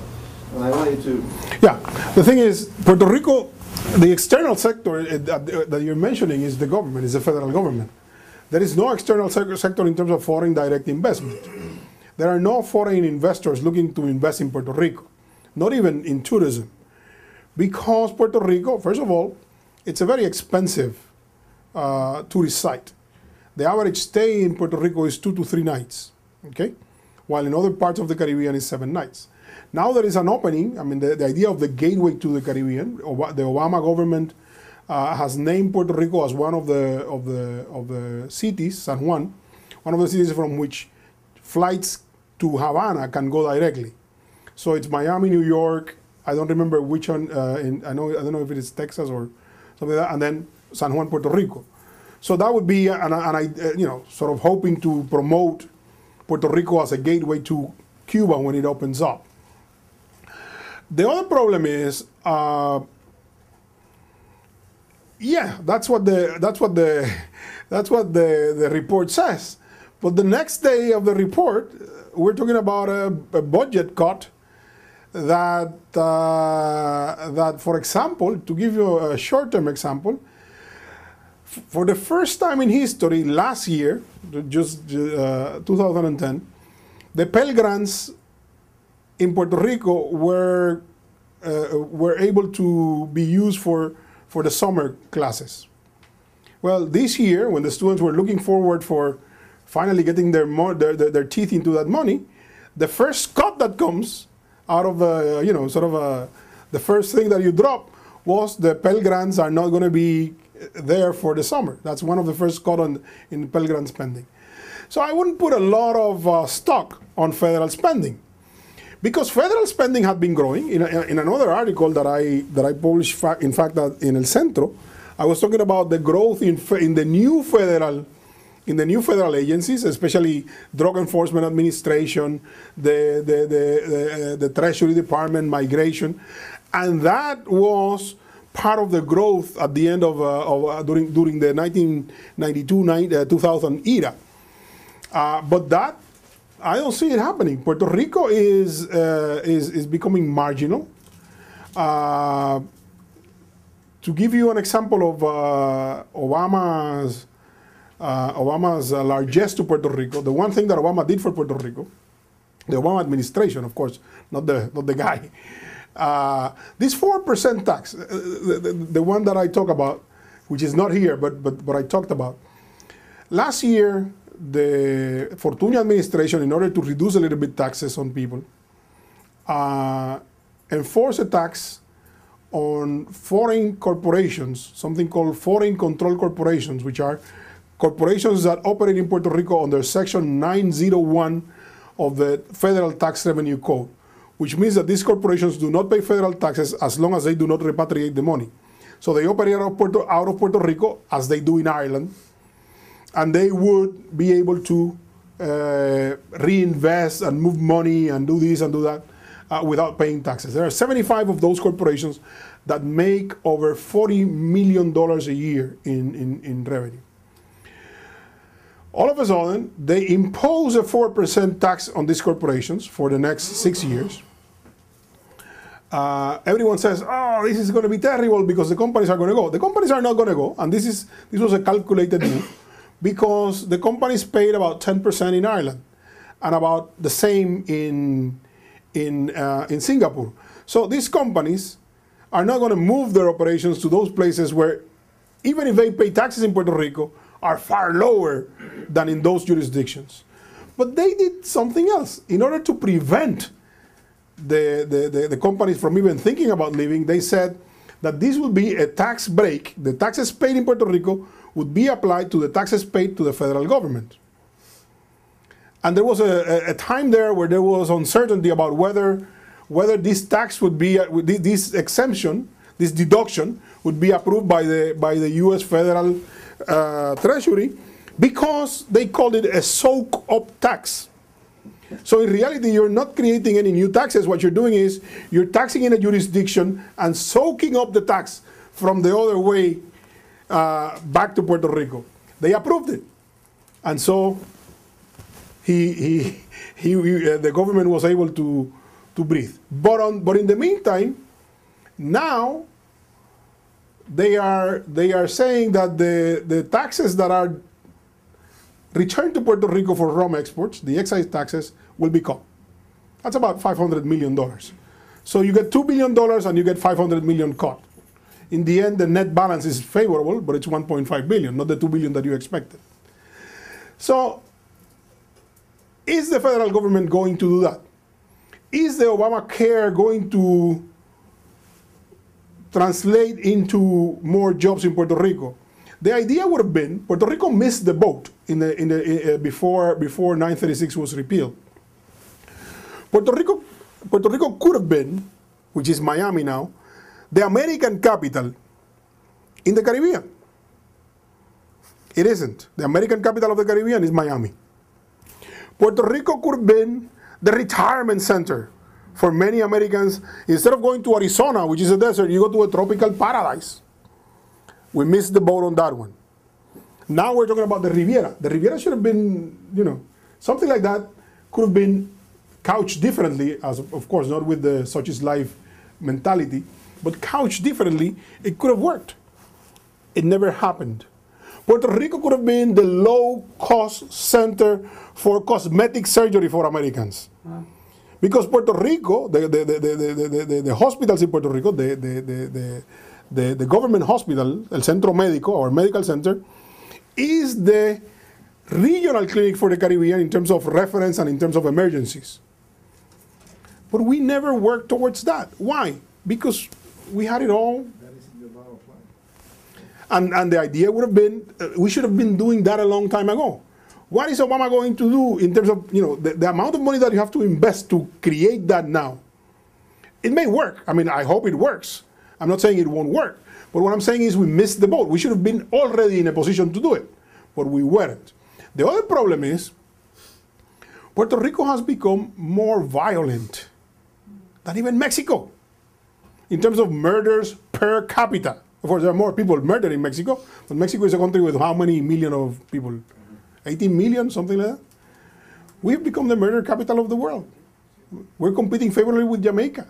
and I want you to. Yeah, the thing is, Puerto Rico, the external sector that you're mentioning is the government, is the federal government. There is no external sector in terms of foreign direct investment. There are no foreign investors looking to invest in Puerto Rico, not even in tourism, because Puerto Rico, first of all, it's a very expensive tourist site. The average stay in Puerto Rico is 2 to 3 nights, okay? While in other parts of the Caribbean is 7 nights. Now there is an opening. I mean, the idea of the gateway to the Caribbean. The Obama government has named Puerto Rico as one of the cities, San Juan, one of the cities from which flights to Havana can go directly. So it's Miami, New York. I don't remember which one. I don't know if it is Texas or something like that, and then San Juan, Puerto Rico. So that would be, sort of hoping to promote Puerto Rico as a gateway to Cuba when it opens up. The other problem is, that's what the report says. But the next day of the report, we're talking about a budget cut that, for example, to give you a short-term example, for the first time in history, last year, just 2010, the Pell Grants in Puerto Rico were able to be used for the summer classes. Well, this year, when the students were looking forward for finally getting their teeth into that money, the first cut that comes out of the first thing that you drop was the Pell Grants are not going to be there for the summer. That's one of the first cut in Pell Grant spending. So I wouldn't put a lot of stock on federal spending, because federal spending had been growing. In another article that I published, in fact, in El Centro, I was talking about the growth in the new federal agencies, especially Drug Enforcement Administration, the Treasury Department, Migration, and that was part of the growth at the end of during the 1992-2000 era. But that, I don't see it happening. Puerto Rico is becoming marginal. To give you an example of Obama's largesse to Puerto Rico, the one thing that Obama did for Puerto Rico, the Obama administration, of course, not the guy. This 4% tax, the one that I talk about, which is not here, but I talked about. Last year, the Fortuño administration, in order to reduce a little bit taxes on people, enforced a tax on foreign corporations, something called foreign control corporations, which are corporations that operate in Puerto Rico under Section 901 of the Federal Tax Revenue Code, which means that these corporations do not pay federal taxes as long as they do not repatriate the money. So they operate out of Puerto Rico, as they do in Ireland, and they would be able to reinvest and move money and do this and do that without paying taxes. There are 75 of those corporations that make over $40 million a year in revenue. All of a sudden, they impose a 4% tax on these corporations for the next 6 years. Everyone says, oh, this is going to be terrible because the companies are going to go. The companies are not going to go, and this was a calculated move, because the companies paid about 10% in Ireland and about the same in Singapore. So these companies are not going to move their operations to those places where, even if they pay taxes in Puerto Rico, are far lower than in those jurisdictions. But they did something else. In order to prevent the companies from even thinking about leaving, they said that this would be a tax break. The taxes paid in Puerto Rico would be applied to the taxes paid to the federal government. And there was a time there where there was uncertainty about whether this tax would be, this exemption, this deduction, would be approved by the U.S. federal Treasury, because they called it a soak-up tax. So in reality, you're not creating any new taxes. What you're doing is you're taxing in a jurisdiction and soaking up the tax from the other way back to Puerto Rico. They approved it. And so the government was able to breathe. But in the meantime, now they are saying that the taxes that are returned to Puerto Rico for rum exports, the excise taxes, will be cut. That's about $500 million. So you get $2 billion and you get $500 million cut. In the end, the net balance is favorable, but it's $1.5 billion, not the $2 billion that you expected. So is the federal government going to do that? Is the Obamacare going to translate into more jobs in Puerto Rico? The idea would have been, Puerto Rico missed the boat before 936 was repealed. Puerto Rico could have been, which is Miami now, the American capital in the Caribbean. It isn't. The American capital of the Caribbean is Miami. Puerto Rico could have been the retirement center for many Americans. Instead of going to Arizona, which is a desert, you go to a tropical paradise. We missed the boat on that one. Now we're talking about the Riviera. The Riviera should have been, something like that could have been couched differently, as of course not with the such is life mentality, but couched differently. It could have worked. It never happened. Puerto Rico could have been the low-cost center for cosmetic surgery for Americans. Because Puerto Rico, the hospitals in Puerto Rico, the government hospital, El Centro Médico, or medical center, is the regional clinic for the Caribbean in terms of reference and in terms of emergencies. But we never worked towards that. Why? Because we had it all. That is in the bottom line. And the idea would have been, we should have been doing that a long time ago. What is Obama going to do in terms of, the amount of money that you have to invest to create that now? It may work. I mean, I hope it works. I'm not saying it won't work. But what I'm saying is we missed the boat. We should have been already in a position to do it. But we weren't. The other problem is Puerto Rico has become more violent than even Mexico in terms of murders per capita. Of course, there are more people murdered in Mexico, but Mexico is a country with how many million of people? 18 million, something like that? We've become the murder capital of the world. We're competing favorably with Jamaica.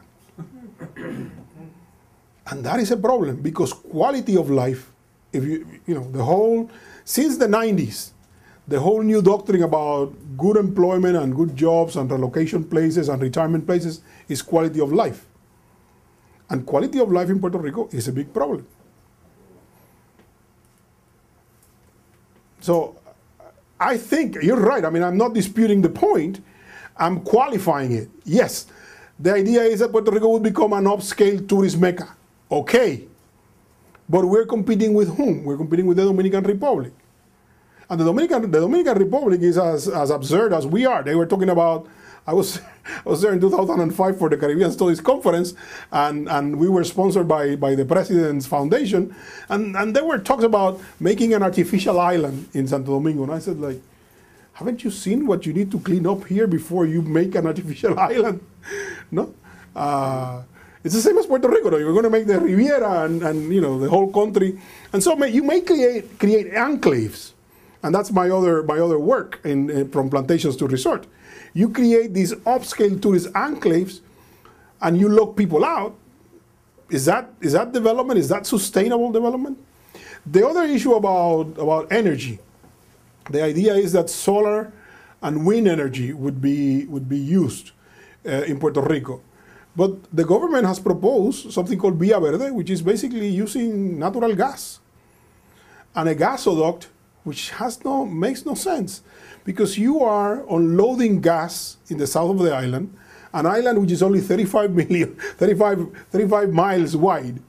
And that is a problem, because quality of life, since the 90s, the whole new doctrine about good employment and good jobs and relocation places and retirement places is quality of life. And quality of life in Puerto Rico is a big problem. So I think you're right. I mean, I'm not disputing the point. I'm qualifying it. Yes, the idea is that Puerto Rico will become an upscale tourist mecca. Okay. But we're competing with whom? We're competing with the Dominican Republic. And the Dominican Republic is as absurd as we are. They were talking about, I was there in 2005 for the Caribbean Studies Conference, and we were sponsored by the President's Foundation, and there were talks about making an artificial island in Santo Domingo. And I said, like, haven't you seen what you need to clean up here before you make an artificial island? No? It's the same as Puerto Rico, though. You're going to make the Riviera and the whole country. And so you may create enclaves. And that's my other work from plantations to resort. You create these upscale tourist enclaves and you lock people out. Is that development? Is that sustainable development? The other issue about energy. The idea is that solar and wind energy would be used in Puerto Rico. But the government has proposed something called Vía Verde, which is basically using natural gas and a gasoduct, which makes no sense, because you are unloading gas in the south of the island, an island which is only 35 miles wide,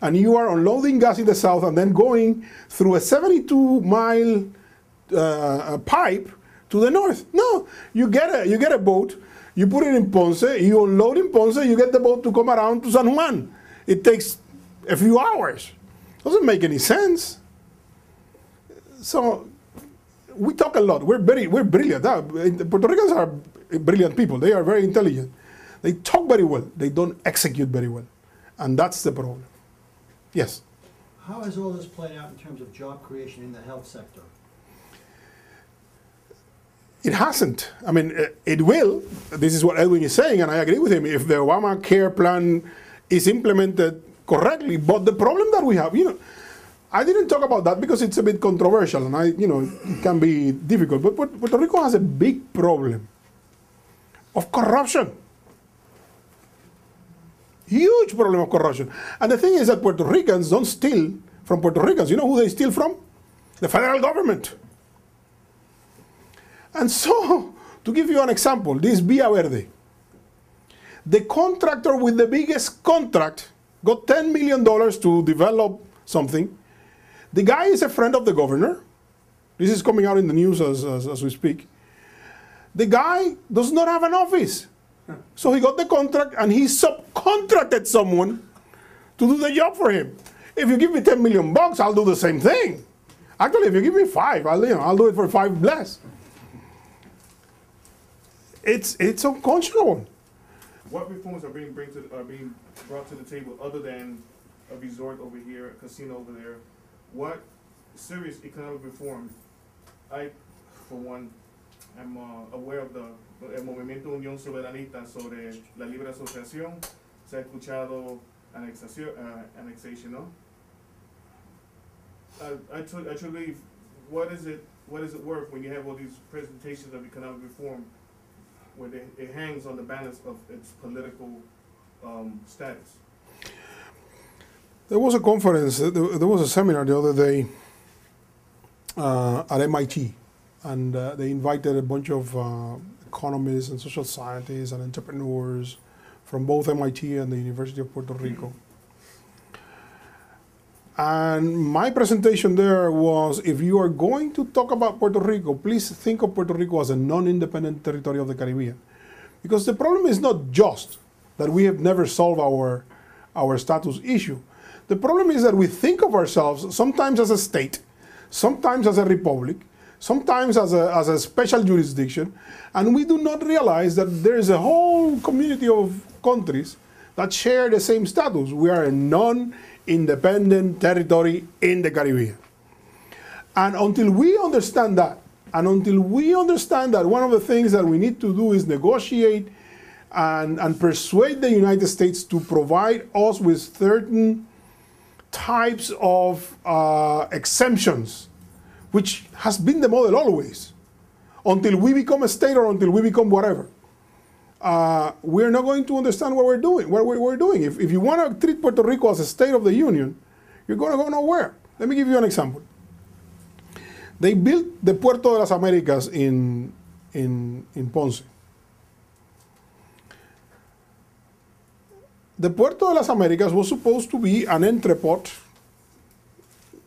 and you are unloading gas in the south and then going through a 72-mile pipe to the north. No, you get a boat, you put it in Ponce, you unload in Ponce, you get the boat to come around to San Juan. It takes a few hours. Doesn't make any sense. So we talk a lot. We're brilliant. Puerto Ricans are brilliant people. They are very intelligent. They talk very well. They don't execute very well. And that's the problem. Yes? How has all this played out in terms of job creation in the health sector? It hasn't. I mean, it will. This is what Edwin is saying, and I agree with him. If the Obamacare plan is implemented correctly, but the problem that we have, I didn't talk about that because it's a bit controversial, and it can be difficult. But Puerto Rico has a big problem of corruption. Huge problem of corruption. And the thing is that Puerto Ricans don't steal from Puerto Ricans. You know who they steal from? The federal government. And so, to give you an example, this Vía Verde, the contractor with the biggest contract got $10 million to develop something. The guy is a friend of the governor. This is coming out in the news as we speak. The guy does not have an office. So he got the contract and he subcontracted someone to do the job for him. If you give me $10 million, I'll do the same thing. Actually, if you give me 5, I'll do it for 5 less. It's unconscionable. What reforms are being brought to the table other than a resort over here, a casino over there? What serious economic reform? I, for one, am aware of el movimiento Unión Soberanista sobre la libre asociación. Se ha escuchado annexation, ¿no? I truly believe, what is it worth when you have all these presentations of economic reform where it hangs on the balance of its political status? There was a conference, there was a seminar the other day at MIT, and they invited a bunch of economists and social scientists and entrepreneurs from both MIT and the University of Puerto Rico. And my presentation there was, if you are going to talk about Puerto Rico, please think of Puerto Rico as a non-independent territory of the Caribbean. Because the problem is not just that we have never solved our status issue. The problem is that we think of ourselves sometimes as a state, sometimes as a republic, sometimes as a special jurisdiction, and we do not realize that there is a whole community of countries that share the same status. We are a non-independent territory in the Caribbean. And until we understand that, one of the things that we need to do is negotiate and persuade the United States to provide us with certain types of exemptions, which has been the model always. Until we become a state or until we become whatever, we're not going to understand what we're doing. If you want to treat Puerto Rico as a state of the union, you're going to go nowhere. Let me give you an example. They built the Puerto de las Américas in Ponce. The Puerto de las Américas was supposed to be an entrepot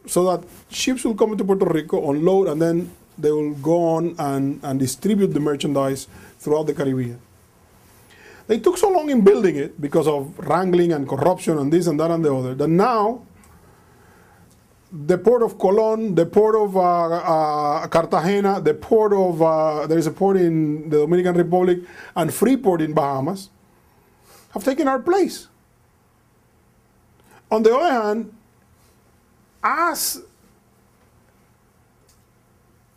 so that ships will come into Puerto Rico, unload, and then they will go on and distribute the merchandise throughout the Caribbean. They took so long in building it because of wrangling and corruption and this and that and the other, that now the port of Colón, the port of Cartagena, the port of, there is a port in the Dominican Republic, and Freeport in Bahamas, have taken our place. On the other hand, as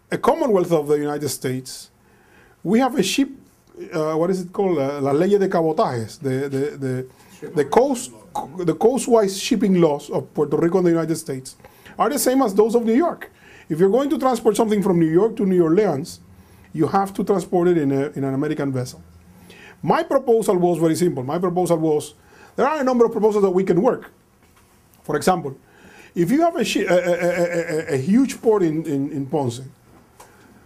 a Commonwealth of the United States, we have a ship, what is it called? La Ley de Cabotajes, the coast-wise shipping laws of Puerto Rico and the United States are the same as those of New York. If you're going to transport something from New York to New Orleans, you have to transport it in an American vessel. My proposal was very simple. My proposal was, there are a number of proposals that we can work. For example, if you have a huge port in Ponce,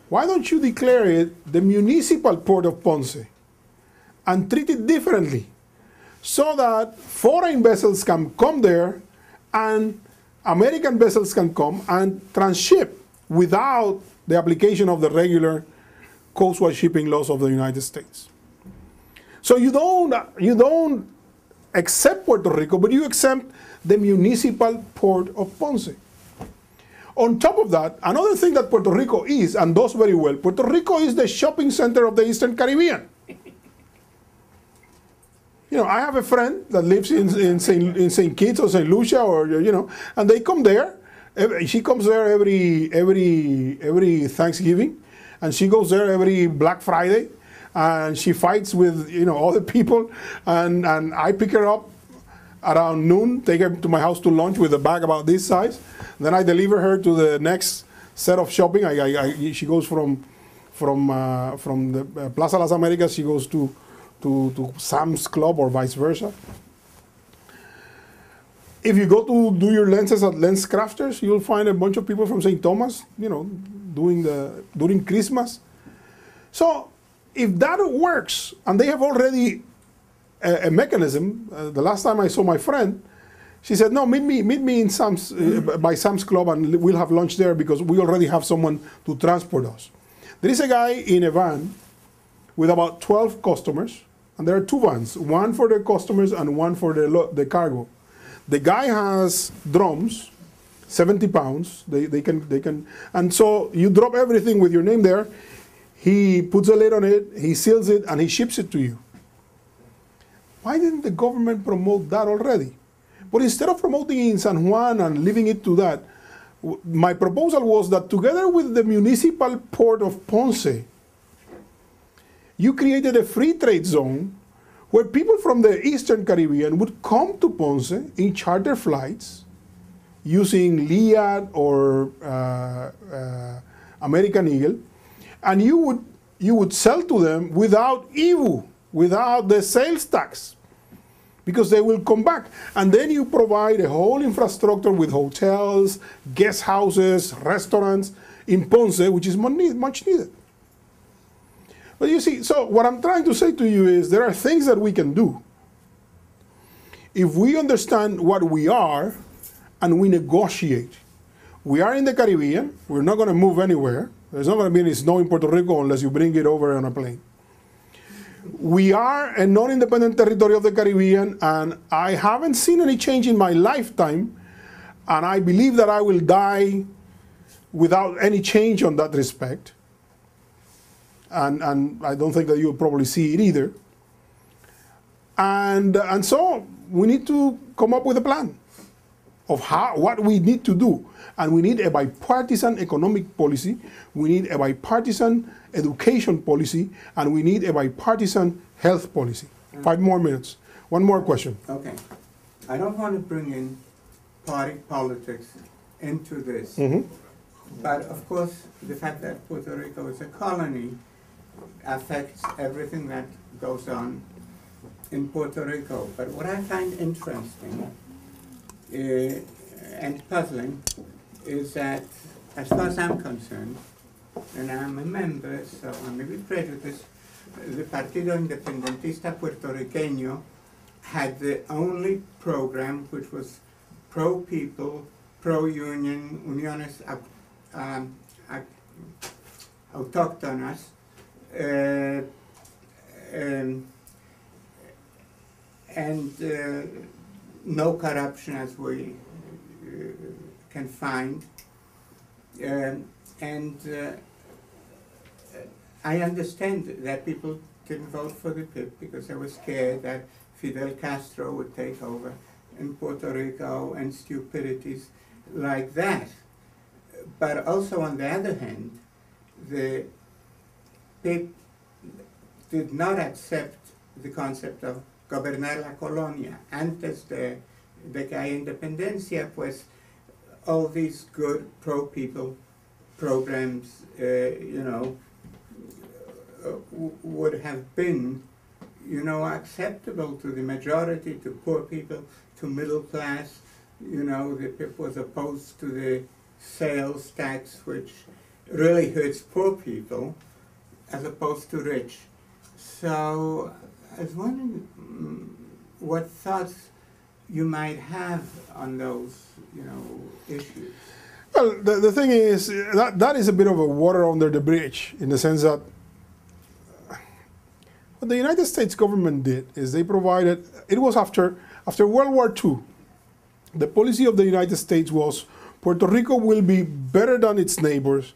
why don't you declare it the municipal port of Ponce and treat it differently so that foreign vessels can come there and American vessels can come and transship without the application of the regular coastwise shipping laws of the United States. So you don't accept Puerto Rico, but you accept the municipal port of Ponce. On top of that, another thing that Puerto Rico is, and does very well, Puerto Rico is the shopping center of the Eastern Caribbean. You know, I have a friend that lives in St. Kitts or St. Lucia, or, you know, and they come there. She comes there every Thanksgiving, and she goes there every Black Friday, and she fights with, you know, other people, and I pick her up around noon, take her to my house to lunch with a bag about this size. Then I deliver her to the next set of shopping. She goes from the Plaza Las Americas, she goes to Sam's Club or vice versa. If you go to do your lenses at Lens Crafters, you'll find a bunch of people from St. Thomas, you know, during Christmas. So if that works, and they have already a mechanism, the last time I saw my friend, she said, no, meet me in Sam's, by Sam's Club, and we'll have lunch there because we already have someone to transport us. There is a guy in a van with about 12 customers, and there are two vans, one for the customers and one for the cargo. The guy has drums, 70 pounds, they can, and so you drop everything with your name there, he puts a lid on it, he seals it, and he ships it to you. Why didn't the government promote that already? But instead of promoting it in San Juan and leaving it to that, my proposal was that together with the municipal port of Ponce, you created a free trade zone where people from the Eastern Caribbean would come to Ponce in charter flights using Liat or American Eagle, and you would sell to them without IVU, without the sales tax, because they will come back. And then you provide a whole infrastructure with hotels, guest houses, restaurants in Ponce, which is much needed. But you see, so what I'm trying to say to you is there are things that we can do if we understand what we are and we negotiate. We are in the Caribbean. We're not going to move anywhere. There's not going to be any snow in Puerto Rico unless you bring it over on a plane. We are a non-independent territory of the Caribbean, and I haven't seen any change in my lifetime, and I believe that I will die without any change on that respect. And I don't think that you'll probably see it either. And so we need to come up with a plan of what we need to do. And we need a bipartisan economic policy, we need a bipartisan education policy, and we need a bipartisan health policy. 5 more minutes. One more question. Okay. I don't want to bring in party politics into this. But of course, the fact that Puerto Rico is a colony affects everything that goes on in Puerto Rico. But what I find interesting and puzzling is that, as far as I'm concerned, and I'm a member, so I may be prejudiced, the Partido Independentista Puertorriqueño had the only program which was pro-people, pro-union, uniones autóctonas, and no corruption as we can find. I understand that people didn't vote for the PIP because they were scared that Fidel Castro would take over in Puerto Rico and stupidities like that. But also, on the other hand, the PIP did not accept the concept of gobernar la colonia. Antes de que haya independencia, pues all these good pro-people programs, would have been, acceptable to the majority, to poor people, to middle class. The PIP was opposed to the sales tax, which really hurts poor people, as opposed to rich. So I was wondering what thoughts you might have on those, issues. Well, the thing is, that is a bit of a water under the bridge, in the sense that what the United States government did is they provided, it was after World War II, the policy of the United States was Puerto Rico will be better than its neighbors,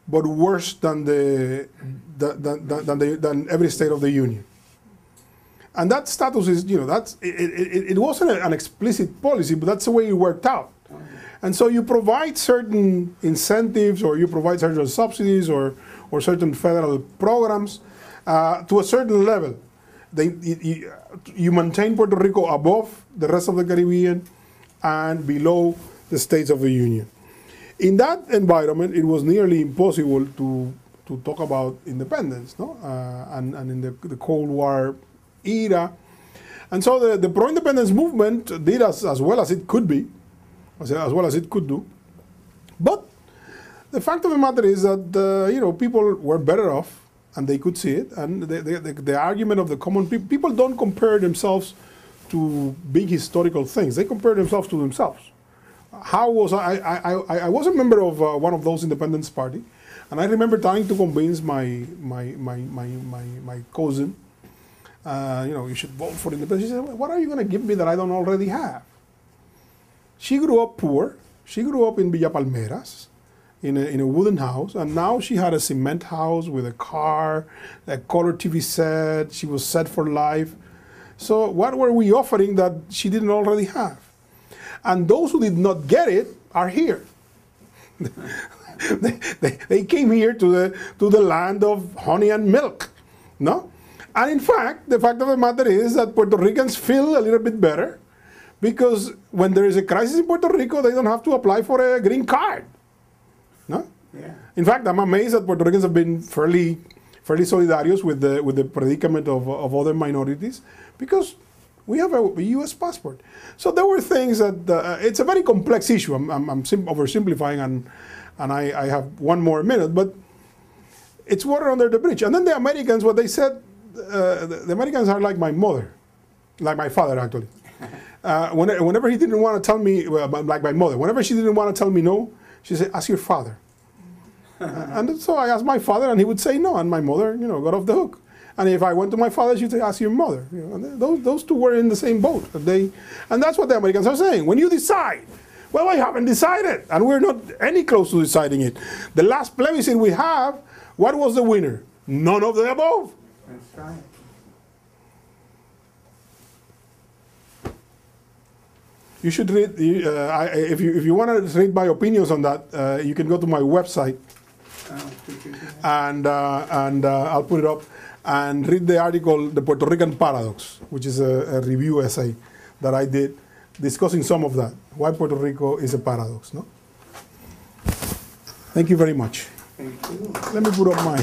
but worse than than every state of the Union. And that status is, it wasn't an explicit policy, but that's the way it worked out. And so you provide certain incentives, or you provide certain subsidies, or certain federal programs to a certain level. You maintain Puerto Rico above the rest of the Caribbean and below the states of the Union. In that environment, it was nearly impossible to talk about independence, no? And in the Cold War era. And so the pro-independence movement did as well as it could be, as well as it could do. But the fact of the matter is that, people were better off, and they could see it. And the argument of the common people don't compare themselves to big historical things. They compare themselves to themselves. How was I was a member of one of those independence party, and I remember trying to convince my cousin, you should vote for independence. She said, what are you going to give me that I don't already have? She grew up poor. She grew up in Villa Palmeras, in a wooden house, and now she had a cement house with a car, a color TV set. She was set for life. So what were we offering that she didn't already have? And those who did not get it are here. they came here to the land of honey and milk, no? And in fact, the fact of the matter is that Puerto Ricans feel a little bit better, because when there is a crisis in Puerto Rico, they don't have to apply for a green card, no? Yeah. In fact, I'm amazed that Puerto Ricans have been fairly solidarious with the predicament of other minorities, because we have a U.S. passport. So there were things that, it's a very complex issue. I'm oversimplifying, and I have one more minute, but it's water under the bridge. And then the Americans, what they said, the Americans are like my mother, like my father, actually. Whenever he didn't want to tell me, like my mother, whenever she didn't want to tell me no, she said, ask your father. And so I asked my father, and he would say no, and my mother, got off the hook. And if I went to my father, she'd say, ask your mother. And those two were in the same boat. And that's what the Americans are saying. When you decide, well, I haven't decided, and we're not any close to deciding it. The last plebiscite we have, what was the winner? None of the above. That's right. You should read, if you want to read my opinions on that, you can go to my website, and I'll put it up, and read the article, The Puerto Rican Paradox, which is a review essay that I did discussing some of that, why Puerto Rico is a paradox. No? Thank you very much. Thank you. Let me put up mine.